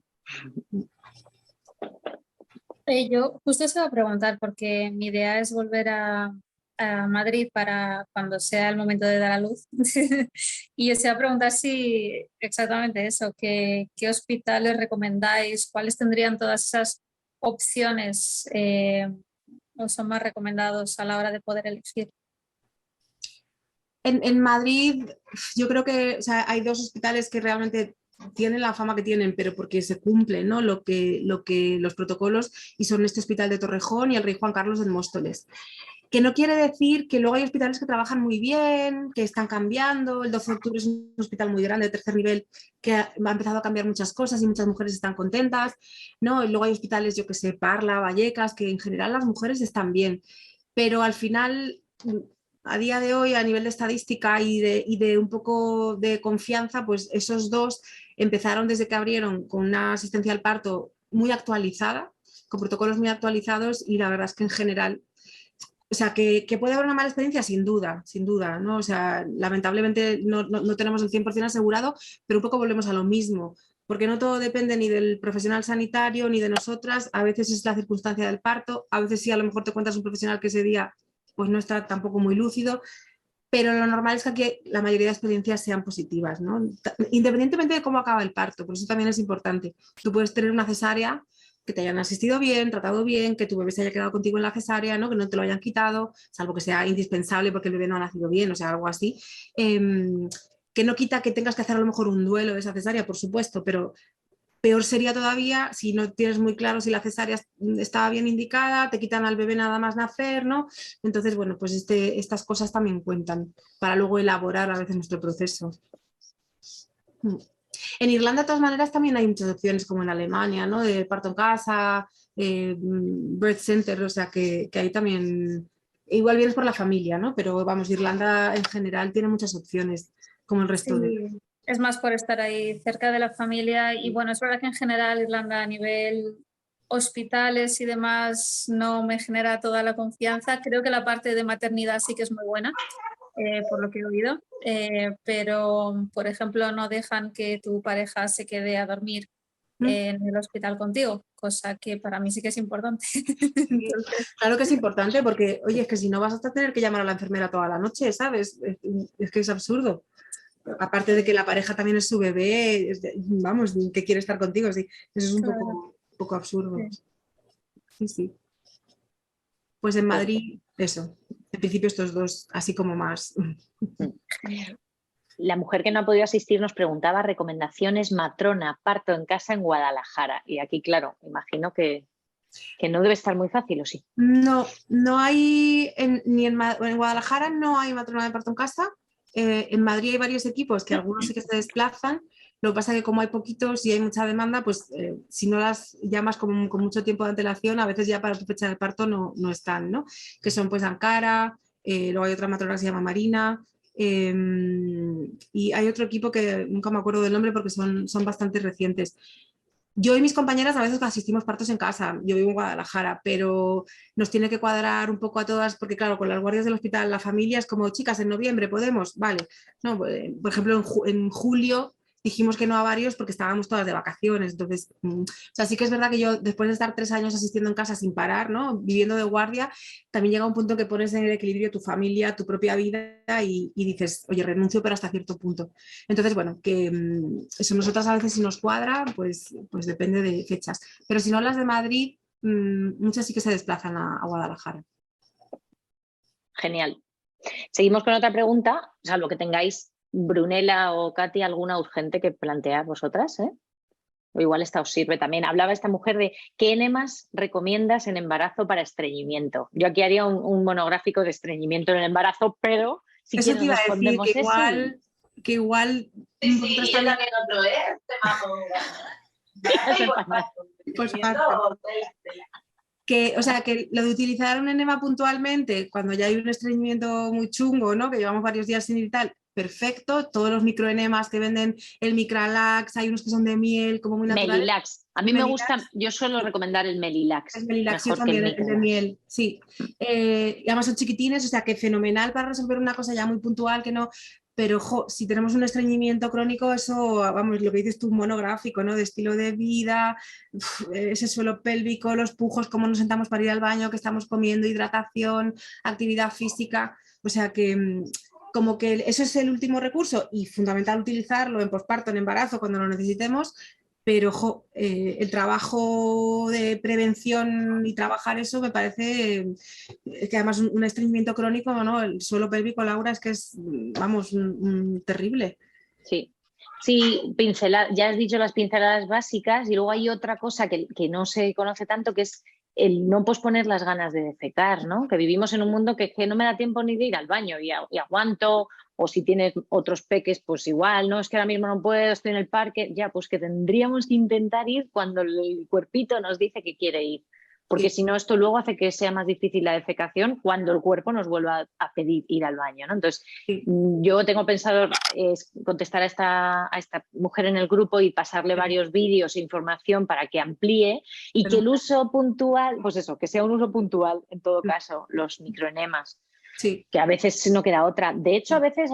Yo justo se iba a preguntar, porque mi idea es volver a a Madrid para cuando sea el momento de dar a luz. Y os iba a preguntar si exactamente eso, qué hospitales recomendáis, cuáles tendrían todas esas opciones o son más recomendados a la hora de poder elegir. En Madrid, yo creo que, o sea, hay 2 hospitales que realmente tienen la fama que tienen, pero porque se cumplen, ¿no? lo que los protocolos, y son este hospital de Torrejón y el Rey Juan Carlos de Móstoles. Que no quiere decir que luego hay hospitales que trabajan muy bien, que están cambiando. El 12 de octubre es un hospital muy grande, de 3er nivel, que ha empezado a cambiar muchas cosas y muchas mujeres están contentas, ¿no? Y luego hay hospitales, yo que sé, Parla, Vallecas, que en general las mujeres están bien. Pero al final, a día de hoy, a nivel de estadística y de un poco de confianza, pues esos 2 empezaron desde que abrieron con una asistencia al parto muy actualizada, con protocolos muy actualizados, y la verdad es que en general, o sea, que puede haber una mala experiencia, sin duda, ¿no? O sea, lamentablemente no tenemos el 100% asegurado, pero un poco volvemos a lo mismo, porque no todo depende ni del profesional sanitario ni de nosotras. A veces es la circunstancia del parto, a veces sí, a lo mejor te cuentas un profesional que ese día pues no está tampoco muy lúcido, pero lo normal es que aquí la mayoría de experiencias sean positivas, ¿no? Independientemente de cómo acaba el parto, por eso también es importante. Tú puedes tener una cesárea, que te hayan asistido bien, tratado bien, que tu bebé se haya quedado contigo en la cesárea, ¿no? Que no te lo hayan quitado, salvo que sea indispensable porque el bebé no ha nacido bien, o sea, algo así. Que no quita que tengas que hacer a lo mejor un duelo de esa cesárea, por supuesto, pero peor sería todavía si no tienes muy claro si la cesárea estaba bien indicada, te quitan al bebé nada más nacer, ¿no? Entonces, bueno, pues estas cosas también cuentan para luego elaborar a veces nuestro proceso. En Irlanda, de todas maneras, también hay muchas opciones, como en Alemania, ¿no? De parto en casa, birth center, o sea que ahí también, igual vienes por la familia, ¿no? Pero vamos, Irlanda en general tiene muchas opciones, como el resto de... Es más por estar ahí cerca de la familia y bueno, es verdad que en general Irlanda a nivel hospitales y demás no me genera toda la confianza. Creo que la parte de maternidad sí que es muy buena, por lo que he oído, pero por ejemplo no dejan que tu pareja se quede a dormir en el hospital contigo, cosa que para mí sí que es importante. Entonces... Claro que es importante porque, oye, es que si no vas hasta tener que llamar a la enfermera toda la noche, ¿sabes? Es que es absurdo. Aparte de que la pareja también es su bebé, vamos, que quiere estar contigo, sí. Eso es un poco absurdo. Sí, sí. Pues en Madrid, eso. En principio estos 2, así como más. La mujer que no ha podido asistir nos preguntaba recomendaciones matrona, parto en casa en Guadalajara. Y aquí, claro, imagino que no debe estar muy fácil, ¿o sí? No hay, ni en Guadalajara no hay matrona de parto en casa. En Madrid hay varios equipos que algunos sí que se desplazan. Lo que pasa es que como hay poquitos y hay mucha demanda, pues si no las llamas con mucho tiempo de antelación, a veces ya para tu fecha de parto no están, ¿no? Que son pues Ankara, luego hay otra matrona que se llama Marina, y hay otro equipo que nunca me acuerdo del nombre porque son bastante recientes. Yo y mis compañeras a veces asistimos partos en casa, yo vivo en Guadalajara, pero nos tiene que cuadrar un poco a todas, porque claro, con las guardias del hospital, la familia es como, chicas, en noviembre podemos, vale. No, por ejemplo, en julio dijimos que no a varios porque estábamos todas de vacaciones, entonces, o sea, sí que es verdad que yo después de estar 3 años asistiendo en casa sin parar, ¿no? Viviendo de guardia, también llega un punto que pones en el equilibrio tu familia, tu propia vida y dices, oye, renuncio pero hasta cierto punto. Entonces, bueno, que eso nosotras a veces si nos cuadra, pues depende de fechas, pero si no las de Madrid, muchas sí que se desplazan a Guadalajara. Genial. Seguimos con otra pregunta, salvo que tengáis, Brunella o Katy, alguna urgente que plantear vosotras, ¿eh? O igual esta os sirve también. Hablaba esta mujer de qué enemas recomiendas en embarazo para estreñimiento. Yo aquí haría un monográfico de estreñimiento en el embarazo, pero si eso quieres respondemos que igual sí, yo también otro, pues que, o sea, que lo de utilizar un enema puntualmente cuando ya hay un estreñimiento muy chungo, ¿no? Que llevamos varios días sin ir y tal, perfecto. Todos los microenemas que venden, el Micralax, hay unos que son de miel, como muy naturales. Melilax. A mí me gusta, yo suelo recomendar el Melilax. El Melilax, yo también, el de miel, sí. Y además son chiquitines, o sea que fenomenal para resolver una cosa ya muy puntual que no. pero si tenemos un estreñimiento crónico, eso, vamos, lo que dices tú, un monográfico, ¿no? De estilo de vida, ese suelo pélvico, los pujos, cómo nos sentamos para ir al baño, qué estamos comiendo, hidratación, actividad física, o sea que como que eso es el último recurso y fundamental utilizarlo en posparto, en embarazo, cuando lo necesitemos, pero el trabajo de prevención y trabajar eso me parece que además un estreñimiento crónico, ¿no? El suelo pélvico, Laura, es que es, vamos, terrible. Sí, sí, ya has dicho las pinceladas básicas y luego hay otra cosa que no se conoce tanto, que es el no posponer las ganas de defecar, ¿no? Que vivimos en un mundo que no me da tiempo ni de ir al baño y aguanto, o si tienes otros peques, pues igual, no, es que ahora mismo no puedo, estoy en el parque, ya, pues que tendríamos que intentar ir cuando el cuerpito nos dice que quiere ir. Porque si no, esto luego hace que sea más difícil la defecación cuando el cuerpo nos vuelva a pedir ir al baño, ¿no? Entonces, yo tengo pensado contestar a esta mujer en el grupo y pasarle varios vídeos e información para que amplíe y que el uso puntual, pues eso, que sea un uso puntual en todo caso, los microenemas. Sí. Que a veces no queda otra. De hecho, a veces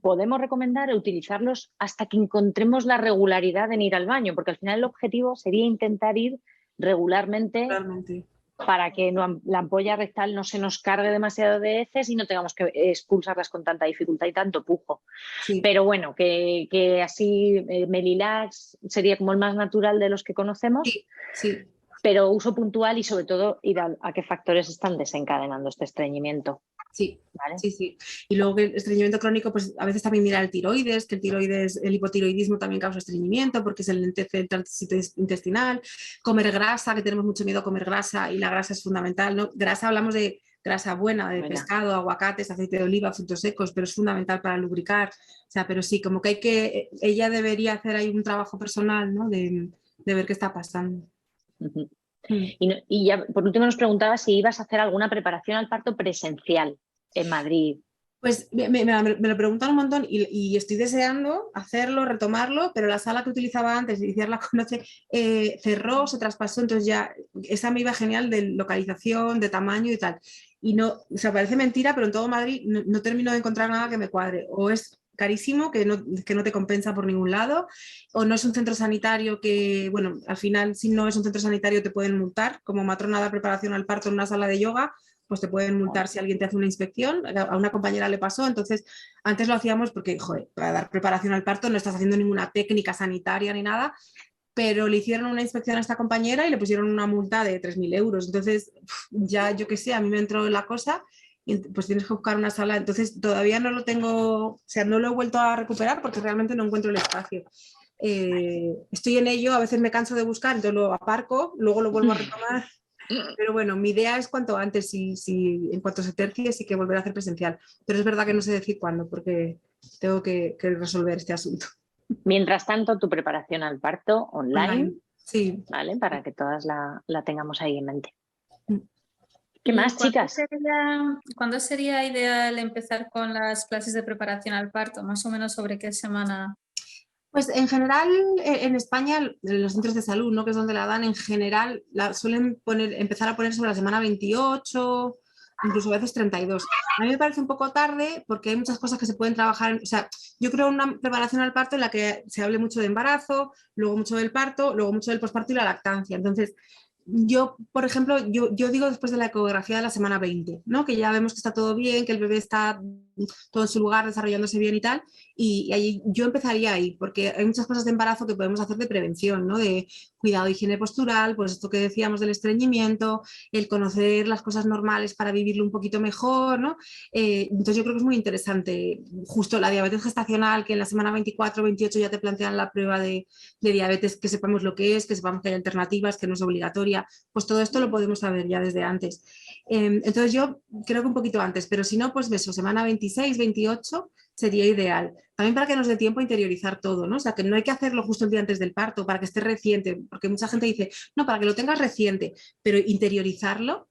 podemos recomendar utilizarlos hasta que encontremos la regularidad en ir al baño, porque al final el objetivo sería intentar ir regularmente para que la ampolla rectal no se nos cargue demasiado de heces y no tengamos que expulsarlas con tanta dificultad y tanto pujo. Sí. Pero bueno, que así Melilax sería como el más natural de los que conocemos. Sí, sí. Pero uso puntual y sobre todo ir a qué factores están desencadenando este estreñimiento. Sí, ¿vale? Sí. Y luego el estreñimiento crónico, pues a veces también mira el tiroides, que el hipotiroidismo también causa estreñimiento porque es el tránsito intestinal. Comer grasa, que tenemos mucho miedo a comer grasa y la grasa es fundamental, ¿no? Grasa, hablamos de grasa buena, de pescado, aguacates, aceite de oliva, frutos secos, pero es fundamental para lubricar. O sea, pero sí, como que ella debería hacer ahí un trabajo personal, ¿no? De ver qué está pasando. Uh-huh. Y ya por último nos preguntaba si ibas a hacer alguna preparación al parto presencial en Madrid. Pues me lo preguntan un montón y estoy deseando hacerlo, retomarlo, pero la sala que utilizaba antes, Iniciar la Conoce, cerró, se traspasó, entonces ya esa me iba genial de localización, de tamaño y tal. Y no, o sea, parece mentira, pero en todo Madrid no termino de encontrar nada que me cuadre. O es carísimo, que no te compensa por ningún lado, o no es un centro sanitario que, bueno, al final si no es un centro sanitario te pueden multar, como matrona de preparación al parto en una sala de yoga, pues te pueden multar si alguien te hace una inspección. A una compañera le pasó, entonces antes lo hacíamos porque, joder, para dar preparación al parto no estás haciendo ninguna técnica sanitaria ni nada, pero le hicieron una inspección a esta compañera y le pusieron una multa de 3.000 euros, entonces ya yo qué sé, a mí me entró la cosa. Pues tienes que buscar una sala, entonces todavía no lo tengo, o sea, no lo he vuelto a recuperar porque realmente no encuentro el espacio. Estoy en ello, a veces me canso de buscar, entonces lo aparco, luego lo vuelvo a retomar, pero bueno, mi idea es cuanto antes, si en cuanto se tercie, sí que volver a hacer presencial, pero es verdad que no sé decir cuándo porque tengo que resolver este asunto. Mientras tanto, tu preparación al parto online. Sí. ¿Vale? Para que todas la tengamos ahí en mente. ¿Qué más, chicas? ¿Cuándo sería ideal empezar con las clases de preparación al parto? Más o menos sobre qué semana. Pues en general en España los centros de salud, ¿no? Que es donde la dan, en general suelen empezar a poner sobre la semana 28, incluso a veces 32. A mí me parece un poco tarde porque hay muchas cosas que se pueden trabajar, o sea, yo creo una preparación al parto en la que se hable mucho de embarazo, luego mucho del parto, luego mucho del posparto y la lactancia. Entonces, yo, por ejemplo, yo digo después de la ecografía de la semana 20, ¿no? Que ya vemos que está todo bien, que el bebé está todo en su lugar, desarrollándose bien y tal, y ahí yo empezaría ahí, porque hay muchas cosas de embarazo que podemos hacer de prevención, ¿no? De cuidado de higiene postural, pues esto que decíamos del estreñimiento, el conocer las cosas normales para vivirlo un poquito mejor, ¿no? Entonces yo creo que es muy interesante, justo la diabetes gestacional, que en la semana 24, 28 ya te plantean la prueba de diabetes, que sepamos lo que es, que sepamos que hay alternativas, que no es obligatoria, pues todo esto lo podemos saber ya desde antes. Entonces yo creo que un poquito antes, pero si no, pues eso, semana 26, 28 sería ideal. También para que nos dé tiempo a interiorizar todo, ¿no? O sea, que no hay que hacerlo justo el día antes del parto, para que esté reciente, porque mucha gente dice, no, para que lo tengas reciente, pero interiorizarlo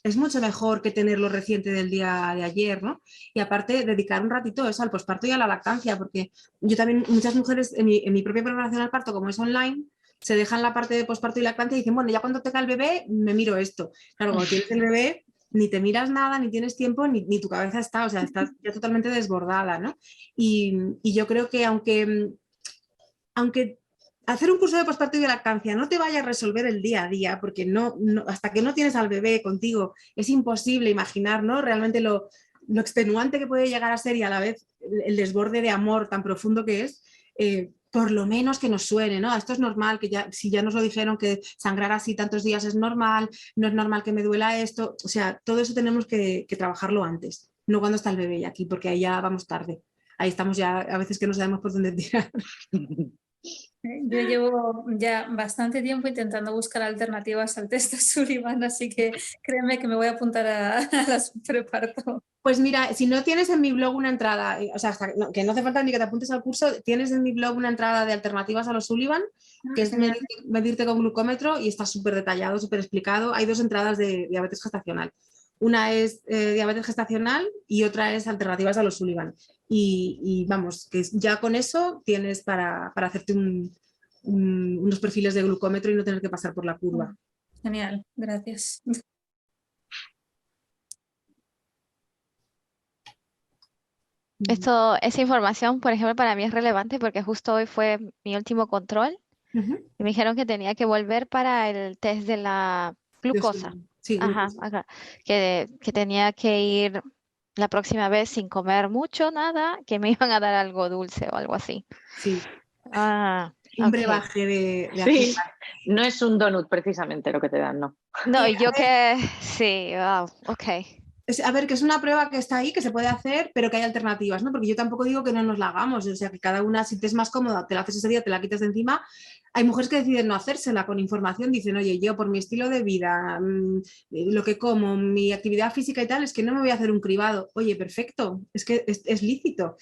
es mucho mejor que tenerlo reciente del día de ayer, ¿no? Y aparte, dedicar un ratito eso al posparto y a la lactancia, porque yo también, muchas mujeres en mi propia preparación al parto, como es online, se dejan la parte de posparto y lactancia y dicen, bueno, ya cuando tenga el bebé me miro esto. Claro, cuando tienes el bebé ni te miras nada, ni tienes tiempo, ni tu cabeza está, o sea, estás ya totalmente desbordada, ¿no? Y yo creo que aunque hacer un curso de posparto y de lactancia no te vaya a resolver el día a día, porque hasta que no tienes al bebé contigo es imposible imaginar, ¿no? Realmente lo extenuante que puede llegar a ser y a la vez el desborde de amor tan profundo que es, por lo menos que nos suene, ¿no? Esto es normal, que si ya nos lo dijeron que sangrar así tantos días es normal, no es normal que me duela esto, o sea, todo eso tenemos que trabajarlo antes, no cuando está el bebé ya aquí, porque ahí ya vamos tarde. Ahí estamos ya, a veces que no sabemos por dónde tirar. Yo llevo ya bastante tiempo intentando buscar alternativas al test de Sullivan, así que créeme que me voy a apuntar a las preparto. Pues mira, si no tienes en mi blog una entrada, o sea, que no hace falta ni que te apuntes al curso, tienes en mi blog una entrada de alternativas a los Sullivan, que es medirte con glucómetro y está súper detallado, súper explicado. Hay 2 entradas de diabetes gestacional. Una es diabetes gestacional y otra es alternativas a los Sullivan. Y vamos, que ya con eso tienes para hacerte unos perfiles de glucómetro y no tener que pasar por la curva. Genial, gracias. Esa información, por ejemplo, para mí es relevante porque justo hoy fue mi último control y me dijeron que tenía que volver para el test de la glucosa. Sí, Ajá, ajá. Que tenía que ir la próxima vez sin comer mucho, nada, que me iban a dar algo dulce o algo así. Sí. Ah, Un ok. brebaje de Sí, azúcar. no es un donut precisamente lo que te dan, ¿no? No, yo que sí, wow, ok. A ver, que es una prueba que está ahí, que se puede hacer, pero que hay alternativas, ¿no? Porque yo tampoco digo que no nos la hagamos, o sea, que cada una, si te es más cómoda, te la haces ese día, te la quitas de encima. Hay mujeres que deciden no hacérsela con información, dicen, oye, yo por mi estilo de vida, lo que como, mi actividad física y tal, es que no me voy a hacer un cribado. Oye, perfecto, es que es lícito.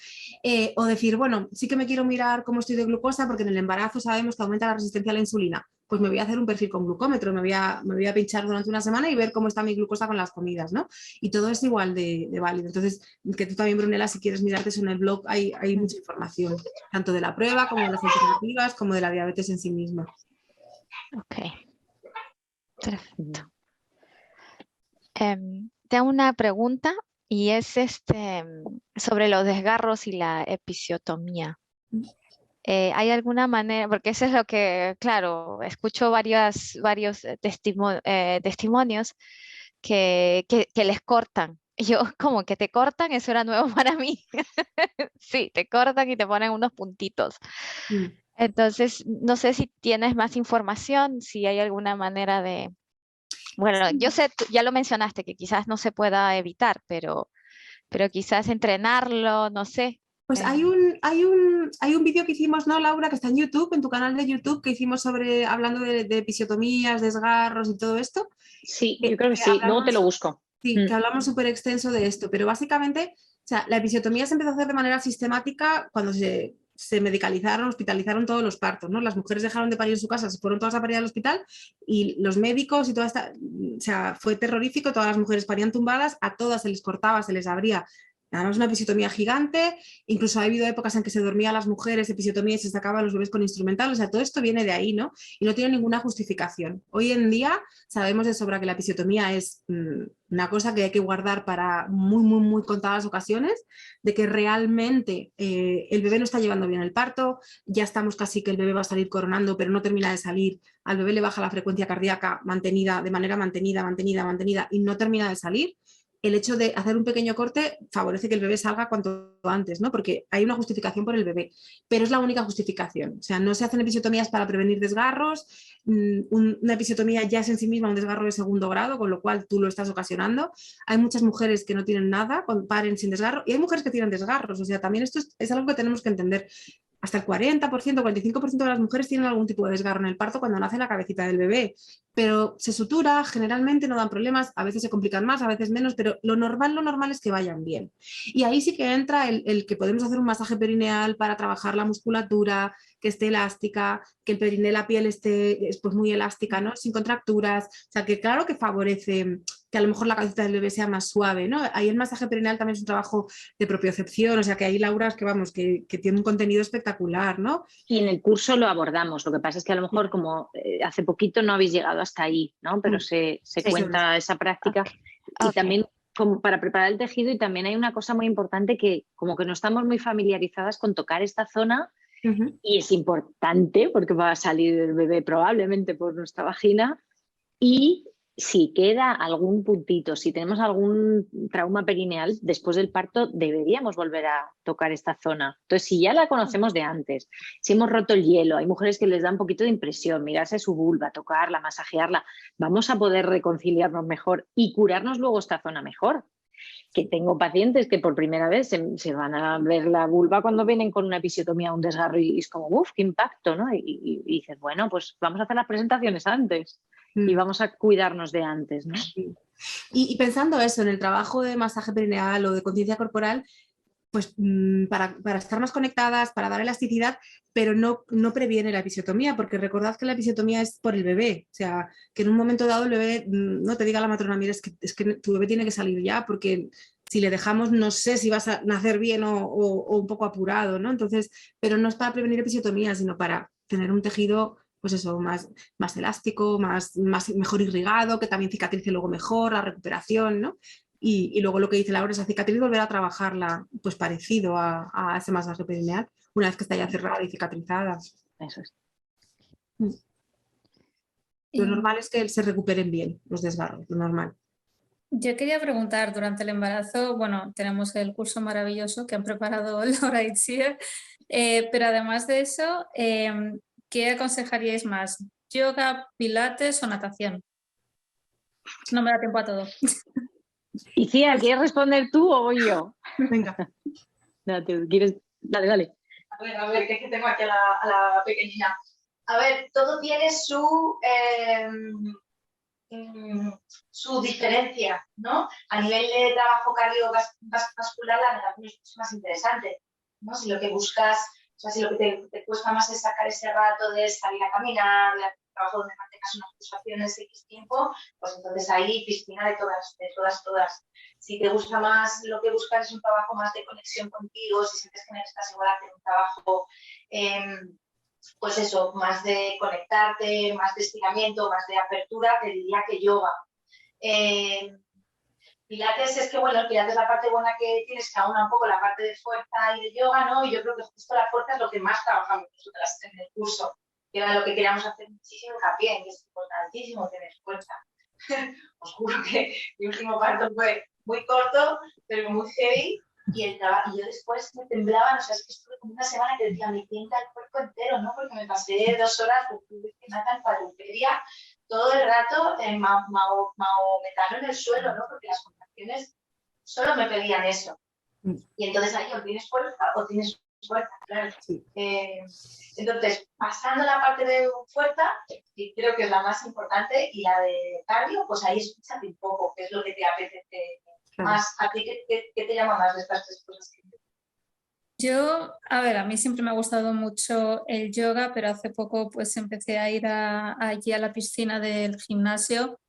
O decir, bueno, sí que me quiero mirar cómo estoy de glucosa, porque en el embarazo sabemos que aumenta la resistencia a la insulina. Pues me voy a hacer un perfil con glucómetro, me voy a pinchar durante una semana y ver cómo está mi glucosa con las comidas, ¿no? Y todo es igual de válido. Entonces, que tú también, Brunella, si quieres mirarte eso en el blog, hay mucha información, tanto de la prueba como de las alternativas, como de la diabetes en sí misma. Ok, perfecto. Tengo una pregunta y es sobre los desgarros y la episiotomía. ¿Hay alguna manera? Porque eso es lo que, claro, escucho varios testimonios que les cortan. Yo, como que te cortan, eso era nuevo para mí. Sí, te cortan y te ponen unos puntitos. Entonces, no sé si tienes más información, si hay alguna manera de... Bueno, yo sé, ya lo mencionaste, que quizás no se pueda evitar, pero quizás entrenarlo, no sé. Pues hay un vídeo que hicimos, ¿no, Laura? Que está en YouTube, en tu canal de YouTube, que hicimos hablando de episiotomías, desgarros y todo esto. Sí, yo creo que sí, luego te lo busco. Sí, que hablamos súper extenso de esto, pero básicamente, o sea, la episiotomía se empezó a hacer de manera sistemática cuando se medicalizaron, hospitalizaron todos los partos, ¿no? Las mujeres dejaron de parir en su casa, se fueron todas a parir al hospital y los médicos y toda esta, o sea, fue terrorífico, todas las mujeres parían tumbadas, a todas se les cortaba, se les abría. Además, una episiotomía gigante, incluso ha habido épocas en que se dormía a las mujeres, episiotomía y se sacaban los bebés con instrumental, o sea, todo esto viene de ahí, ¿no? Y no tiene ninguna justificación. Hoy en día sabemos de sobra que la episiotomía es una cosa que hay que guardar para muy, muy, muy contadas ocasiones, de que realmente el bebé no está llevando bien el parto, ya estamos casi que el bebé va a salir coronando, pero no termina de salir, al bebé le baja la frecuencia cardíaca mantenida, de manera mantenida, y no termina de salir. El hecho de hacer un pequeño corte favorece que el bebé salga cuanto antes, ¿no? Porque hay una justificación por el bebé, pero es la única justificación. O sea, no se hacen episiotomías para prevenir desgarros, una episiotomía ya es en sí misma un desgarro de segundo grado, con lo cual tú lo estás ocasionando. Hay muchas mujeres que no tienen nada, paren sin desgarro, y hay mujeres que tienen desgarros. O sea, también esto es algo que tenemos que entender. Hasta el 40%, 45% de las mujeres tienen algún tipo de desgarro en el parto cuando nace la cabecita del bebé, pero se sutura, generalmente no dan problemas, a veces se complican más, a veces menos, pero lo normal es que vayan bien. Y ahí sí que entra el que podemos hacer un masaje perineal para trabajar la musculatura, que esté elástica, que el periné, la piel esté pues, muy elástica, ¿no? Sin contracturas, o sea, que claro que favorece que a lo mejor la cabecita del bebé sea más suave, ¿no? Ahí el masaje perineal también es un trabajo de propiocepción, o sea, que ahí Laura es que vamos, que tiene un contenido espectacular, ¿no? Y en el curso lo abordamos, lo que pasa es que a lo mejor como hace poquito no habéis llegado hasta ahí, ¿no? Pero se cuenta esa práctica Y Ok. también como para preparar el tejido, y también hay una cosa muy importante que como que no estamos muy familiarizadas con tocar esta zona, Ujú. y es importante porque va a salir el bebé probablemente por nuestra vagina. Y si queda algún puntito, si tenemos algún trauma perineal, después del parto deberíamos volver a tocar esta zona. Entonces, si ya la conocemos de antes, si hemos roto el hielo, hay mujeres que les da un poquito de impresión, mirarse su vulva, tocarla, masajearla, vamos a poder reconciliarnos mejor y curarnos luego esta zona mejor. Que tengo pacientes que por primera vez se van a ver la vulva cuando vienen con una episiotomía, un desgarro, y es como, uff, qué impacto, ¿no? Y dices, bueno, pues vamos a hacer las presentaciones antes y Mm. vamos a cuidarnos de antes, ¿no? Y pensando eso, en el trabajo de masaje perineal o de conciencia corporal, pues para estar más conectadas, para dar elasticidad, pero no previene la episiotomía, porque recordad que la episiotomía es por el bebé, o sea, que en un momento dado el bebé no te diga la matrona, mira, es que tu bebé tiene que salir ya, porque si le dejamos no sé si vas a nacer bien o un poco apurado, ¿no? Entonces, pero no es para prevenir episiotomía, sino para tener un tejido, pues eso, más elástico, mejor irrigado, que también cicatrice luego mejor, la recuperación, ¿no? Y luego lo que dice Laura, esa cicatriz, volver a trabajarla pues parecido a ese masaje perineal, una vez que está ya cerrada y cicatrizada. Eso es. Lo Y normal es que se recuperen bien los desgarros, lo normal. yo quería preguntar, durante el embarazo, bueno, tenemos el curso maravilloso que han preparado Laura y Itziar, pero además de eso, ¿qué aconsejaríais más? ¿Yoga, pilates o natación? No me da tiempo a todo. Y Cia, ¿quieres responder tú o voy yo? Venga. ¿Quieres? Dale, dale. A ver, que es que tengo aquí a la pequeñina. A ver, todo tiene su diferencia, ¿no? A nivel de trabajo cardiovascular, la natación es mucho más interesante, ¿no? Si lo que buscas, o sea, si lo que te cuesta más es sacar ese rato de salir a caminar, de hacer trabajo donde mantengas unas pulsaciones X tiempo, pues entonces ahí piscina de todas. Si te gusta más, lo que buscas es un trabajo más de conexión contigo, si sientes que necesitas igual hacer un trabajo pues eso, más de conectarte, más de estiramiento, más de apertura, te diría que yoga. Pilates es que, bueno, el Pilates es la parte buena que tienes, que aúna un poco la parte de fuerza y de yoga, ¿no? Y yo creo que justo la fuerza es lo que más trabajamos nosotras en el curso, que era lo que queríamos hacer muchísimo hincapié en, que es importantísimo tener fuerza. Os juro que mi último parto fue muy corto, pero muy heavy, y yo después me temblaba, o sea, es que estuve como una semana que decía, me tienta el cuerpo entero, ¿no? Porque me pasé 2 horas de nata en cuadrupedia, todo el rato maometano en el suelo, ¿no? Porque las contracciones solo me pedían eso. Y entonces ahí o tienes fuerza o tienes fuerza, claro. Sí. Entonces, pasando la parte de fuerza, que creo que es la más importante, y la de cardio, pues ahí escúchate un poco, qué es lo que te apetece más. ¿A ti qué te llama más de estas 3 cosas? Yo, a ver, a mí siempre me ha gustado mucho el yoga, pero hace poco pues empecé a ir allí a la piscina del gimnasio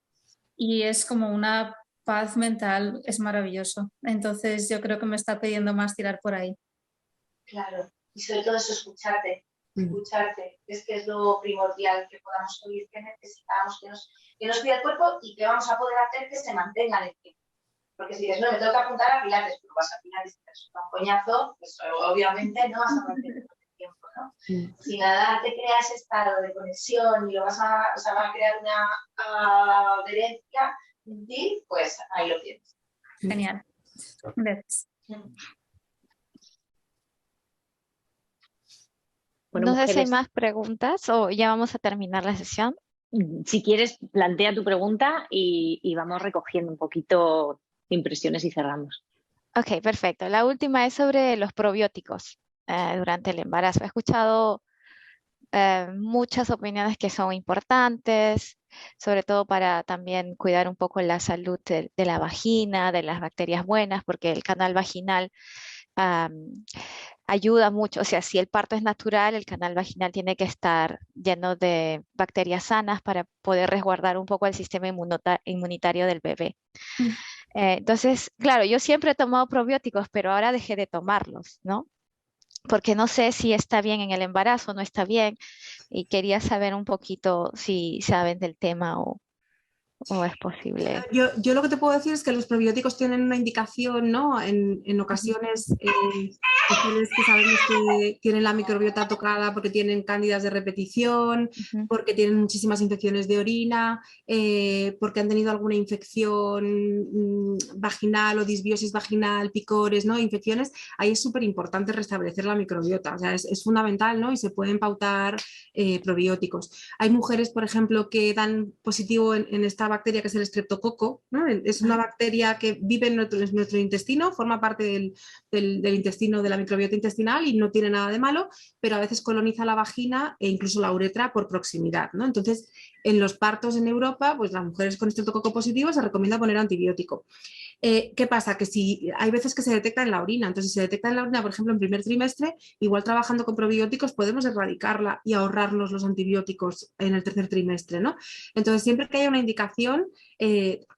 y es como una paz mental, es maravilloso. Entonces yo creo que me está pidiendo más tirar por ahí. Claro, y sobre todo eso, escucharte, es que es lo primordial, que podamos oír que necesitamos, que nos pida el cuerpo y que vamos a poder hacer que se mantenga en el tiempo. Porque si dices, no, me tengo que apuntar a Pilates, pero vas a Pilates y te resulta un coñazo, pues obviamente no vas a mantener todo el tiempo, ¿no? Si nada te crea ese estado de conexión y va a crear una adherencia en ti, pues ahí lo tienes. Genial. Gracias. Bueno, No sé si hay mujeres, más preguntas o ya vamos a terminar la sesión. si quieres, plantea tu pregunta y vamos recogiendo un poquito impresiones y cerramos. Ok, perfecto. La última es sobre los probióticos durante el embarazo. He escuchado muchas opiniones que son importantes, sobre todo para también cuidar un poco la salud de la vagina, de las bacterias buenas, porque el canal vaginal ayuda mucho. O sea, si el parto es natural, el canal vaginal tiene que estar lleno de bacterias sanas para poder resguardar un poco el sistema inmunitario del bebé. Entonces, claro, yo siempre he tomado probióticos, pero ahora dejé de tomarlos, ¿no? Porque no sé si está bien en el embarazo o no está bien, y quería saber un poquito si saben del tema o o es posible? Yo lo que te puedo decir es que los probióticos tienen una indicación, ¿no? En ocasiones, mujeres que sabemos que tienen la microbiota tocada porque tienen cándidas de repetición, porque tienen muchísimas infecciones de orina, porque han tenido alguna infección vaginal o disbiosis vaginal, picores, ¿no? Infecciones, ahí es súper importante restablecer la microbiota, o sea, es fundamental, ¿no? Y se pueden pautar probióticos. Hay mujeres, por ejemplo, que dan positivo en esta bacteria que es el estreptococo, ¿no? Es una bacteria que vive en nuestro intestino, forma parte del intestino, de la microbiota intestinal y no tiene nada de malo, pero a veces coloniza la vagina e incluso la uretra por proximidad, ¿no? Entonces, en los partos en Europa, pues las mujeres con estreptococo positivo se recomienda poner antibiótico. ¿Qué pasa? Que si hay veces que se detecta en la orina, entonces si se detecta en la orina, por ejemplo, en primer trimestre, igual trabajando con probióticos podemos erradicarla y ahorrarnos los antibióticos en el tercer trimestre, ¿no? Entonces, siempre que haya una indicación,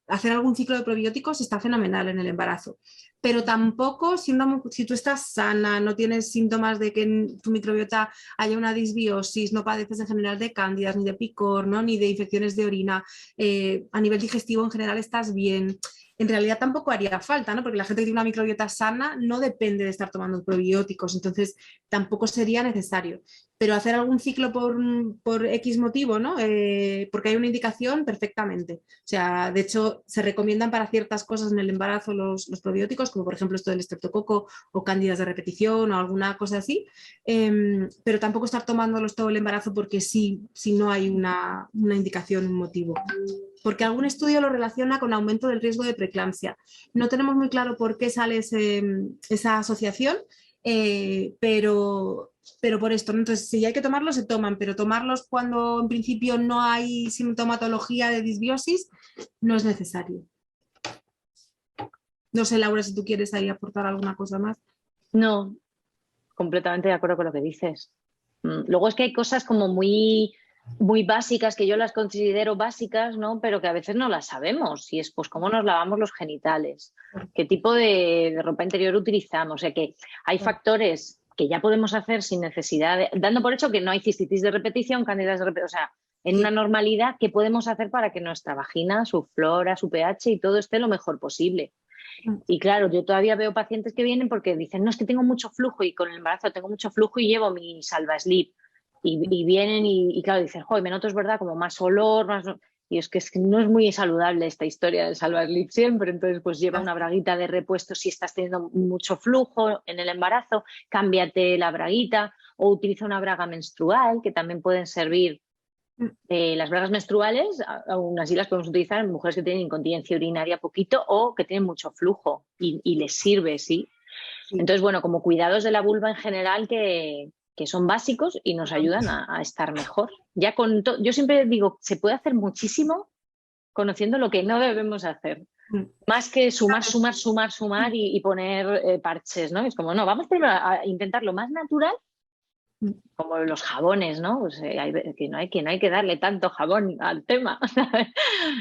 hacer algún ciclo de probióticos está fenomenal en el embarazo. Pero tampoco, si tú estás sana, no tienes síntomas de que en tu microbiota haya una disbiosis, no padeces en general de cándidas, ni de picor, ¿no? Ni de infecciones de orina, a nivel digestivo en general estás bien, en realidad tampoco haría falta, ¿no? Porque la gente que tiene una microbiota sana no depende de estar tomando probióticos, entonces tampoco sería necesario. Pero hacer algún ciclo por X motivo, ¿no? Porque hay una indicación, perfectamente. O sea, de hecho, se recomiendan para ciertas cosas en el embarazo los probióticos, como por ejemplo esto del estreptococo o cándidas de repetición o alguna cosa así, pero tampoco estar tomándolos todo el embarazo porque sí, si no hay una indicación, un motivo. Porque algún estudio lo relaciona con aumento del riesgo de preeclampsia. No tenemos muy claro por qué sale esa asociación, pero por esto, ¿no? Entonces, si hay que tomarlos, se toman, pero tomarlos cuando en principio no hay sintomatología de disbiosis no es necesario. No sé, Laura, si tú quieres ahí aportar alguna cosa más. No, completamente de acuerdo con lo que dices. Luego es que hay cosas como muy básicas, que yo las considero básicas, ¿no? Pero que a veces no las sabemos. Y es, pues, cómo nos lavamos los genitales, qué tipo de ropa interior utilizamos. O sea, que hay factores que ya podemos hacer sin necesidad, dando por hecho que no hay cistitis de repetición, cándidas de repetición, o sea, en una normalidad, ¿qué podemos hacer para que nuestra vagina, su flora, su pH y todo esté lo mejor posible? Y claro, yo todavía veo pacientes que vienen porque dicen, no, es que tengo mucho flujo y con el embarazo tengo mucho flujo y llevo mi Salva Slip. Y vienen y claro, dicen, joder, me noto, es verdad, como más olor, más... Y es que no es muy saludable esta historia del Salva Slip siempre, entonces pues lleva una braguita de repuesto si estás teniendo mucho flujo en el embarazo, cámbiate la braguita o utiliza una braga menstrual que también pueden servir. Las bragas menstruales, aún así las podemos utilizar en mujeres que tienen incontinencia urinaria poquito o que tienen mucho flujo y les sirve, ¿sí? Entonces, bueno, como cuidados de la vulva en general que son básicos y nos ayudan a estar mejor. Ya yo siempre digo, se puede hacer muchísimo conociendo lo que no debemos hacer. Más que sumar y poner parches, ¿no? Es como, no, vamos primero a intentar lo más natural, como los jabones, ¿no? Pues, que no hay que darle tanto jabón al tema, ¿sabes?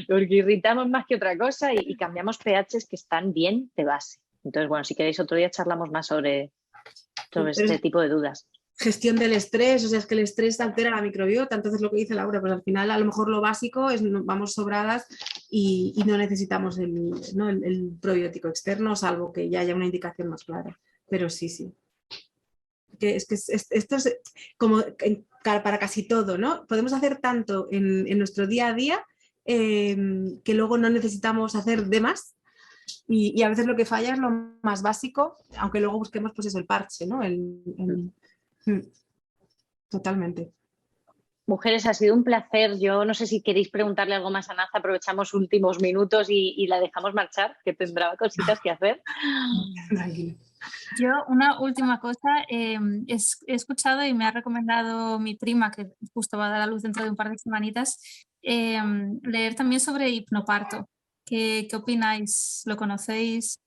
Porque irritamos más que otra cosa y cambiamos pHs que están bien de base. Entonces, bueno, si queréis otro día charlamos más sobre este tipo de dudas. Gestión del estrés, o sea, es que el estrés altera la microbiota, entonces lo que dice Laura, pues al final a lo mejor lo básico es vamos sobradas y no necesitamos el probiótico externo, salvo que ya haya una indicación más clara, pero sí. Esto es como para casi todo, ¿no? Podemos hacer tanto en nuestro día a día que luego no necesitamos hacer de más. Y a veces lo que falla es lo más básico, aunque luego busquemos pues eso, el parche, ¿no? Totalmente. Mujeres, ha sido un placer. Yo no sé si queréis preguntarle algo más a Naza, aprovechamos últimos minutos y la dejamos marchar, que tendrá cositas que hacer. Tranquilo. Yo, una última cosa, he escuchado y me ha recomendado mi prima, que justo va a dar a luz dentro de un par de semanitas, leer también sobre hipnoparto. ¿Qué opináis? ¿Lo conocéis?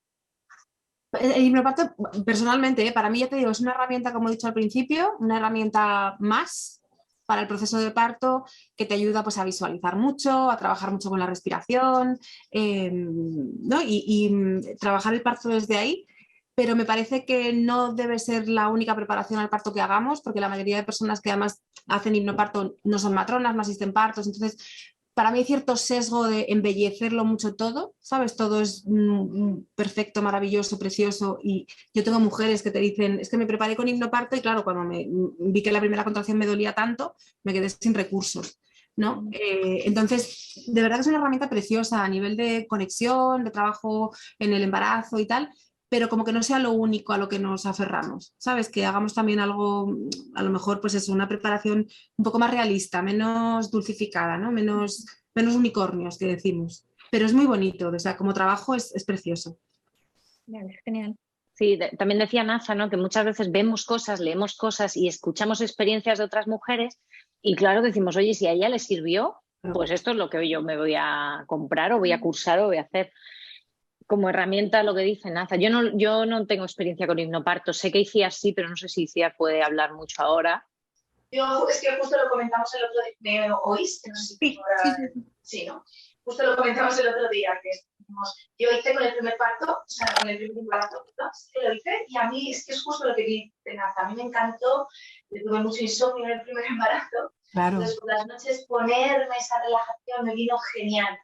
El hipnoparto, personalmente, para mí, ya te digo, es una herramienta, como he dicho al principio, una herramienta más para el proceso de parto que te ayuda pues, a visualizar mucho, a trabajar mucho con la respiración, ¿no? y trabajar el parto desde ahí. Pero me parece que no debe ser la única preparación al parto que hagamos, porque la mayoría de personas que además hacen hipnoparto no son matronas, no asisten partos, entonces para mí hay cierto sesgo de embellecerlo mucho todo, ¿sabes? Todo es perfecto, maravilloso, precioso, y yo tengo mujeres que te dicen, es que me preparé con hipnoparto y claro, cuando me vi que la primera contracción me dolía tanto, me quedé sin recursos, ¿no? Entonces, de verdad que es una herramienta preciosa a nivel de conexión, de trabajo en el embarazo y tal, pero como que no sea lo único a lo que nos aferramos, ¿sabes? Que hagamos también algo, a lo mejor, pues eso, una preparación un poco más realista, menos dulcificada, ¿no? Menos unicornios, que decimos. Pero es muy bonito, o sea, como trabajo es precioso. Vale, genial. Sí, también decía Naza, ¿no? Que muchas veces vemos cosas, leemos cosas y escuchamos experiencias de otras mujeres y claro, decimos, oye, si a ella le sirvió, pues esto es lo que yo me voy a comprar o voy a cursar o voy a hacer. Como herramienta, lo que dice Naza. Yo no tengo experiencia con hipnoparto. Sé que Iciar sí, pero no sé si Iciar puede hablar mucho ahora. Es que justo lo comentamos el otro día. ¿Me oís? No sé si sí, ¿no? Justo lo comentamos el otro día, que yo hice con el primer parto, o sea, con el primer embarazo, ¿no? Sí que lo hice, y a mí es que es justo lo que dice Naza. A mí me encantó, yo tuve mucho insomnio en el primer embarazo. Claro. Entonces, por las noches ponerme esa relajación me vino genial.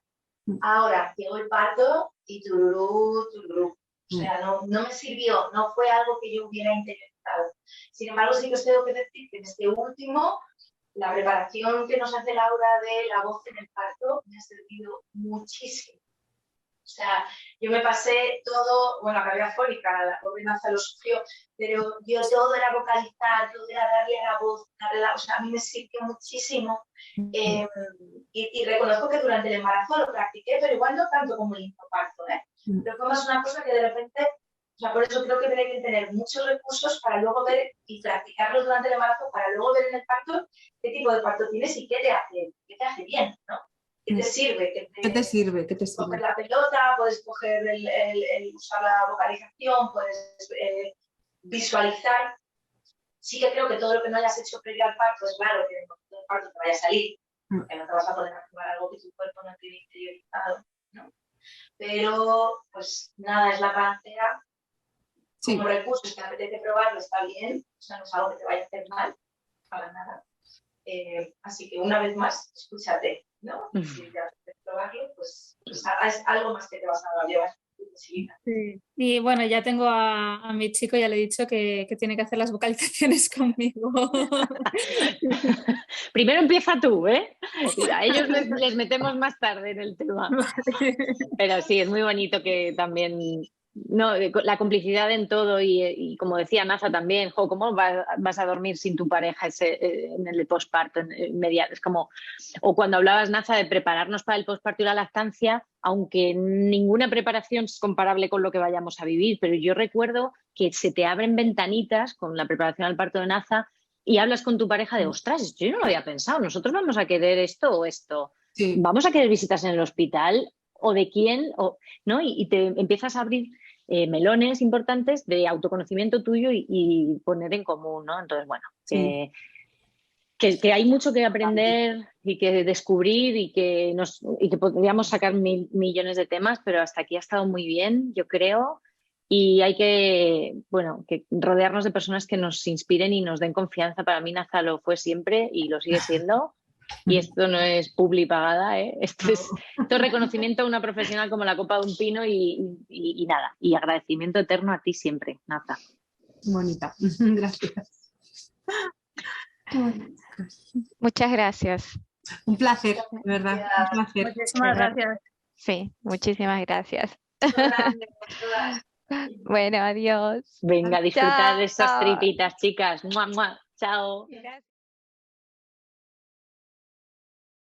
Ahora, llegó el parto y tururú, tururú. O sea, no me sirvió, no fue algo que yo hubiera interiorizado. Sin embargo, sí que os tengo que decir que en este último, la preparación que nos hace Laura de la voz en el parto me ha servido muchísimo. O sea, yo me pasé todo, bueno, acabé afónica, la pobre Naza lo sufrió, pero yo todo era vocalizar, todo era darle a la voz, o sea, a mí me sirvió muchísimo. Y reconozco que durante el embarazo lo practiqué, pero igual no tanto como el hipnoparto, ¿eh? Pero fue más una cosa que de repente, o sea, por eso creo que tiene que tener muchos recursos para luego ver y practicarlo durante el embarazo, para luego ver en el parto qué tipo de parto tienes y qué te hace bien, ¿no? ¿Qué te sirve? ¿Qué te sirve? Coger la pelota, puedes coger usar la vocalización, puedes visualizar. Sí que creo que todo lo que no hayas hecho previo al parto es raro que en el momento del parto te vaya a salir, porque no te vas a poder activar algo que tu cuerpo no tiene interiorizado, ¿no? Pero, pues nada, es la panacea. Sí. Como recurso, si te apetece probarlo, está bien, o sea, no es algo que te vaya a hacer mal, para nada. Así que una vez más, escúchate, ¿no? Si te apetece probarlo, pues es algo más que te vas a llevar. Sí. Y bueno, ya tengo a mi chico, ya le he dicho que tiene que hacer las vocalizaciones conmigo. Primero empieza tú, ¿eh? A ellos les metemos más tarde en el tema. Vale. Pero sí, es muy bonito que también... No, la complicidad en todo y como decía Naza también, ¿cómo vas a dormir sin tu pareja en el posparto? Es como, o cuando hablabas, Naza, de prepararnos para el posparto y la lactancia, aunque ninguna preparación es comparable con lo que vayamos a vivir, pero yo recuerdo que se te abren ventanitas con la preparación al parto de Naza y hablas con tu pareja de, ostras, yo no lo había pensado, nosotros vamos a querer esto o esto, sí. Vamos a querer visitas en el hospital o de quién, ¿no? Y te empiezas a abrir melones importantes de autoconocimiento tuyo y poner en común, ¿no? Entonces, bueno, sí. que hay mucho que aprender y que descubrir y que podríamos sacar millones de temas, pero hasta aquí ha estado muy bien, yo creo, y hay que rodearnos de personas que nos inspiren y nos den confianza. Para mí Naza lo fue siempre y lo sigue siendo. Y esto no es publi pagada, ¿eh? Esto es reconocimiento a una profesional como la copa de un pino y nada. Y agradecimiento eterno a ti siempre, Naza. Bonita. Gracias. Muchas gracias. Un placer, de verdad. Un placer. Muchísimas gracias. Sí, muchísimas gracias. Bueno, adiós. Venga, disfrutad de esas tripitas, chicas. ¡Mua, mua! Chao. Gracias.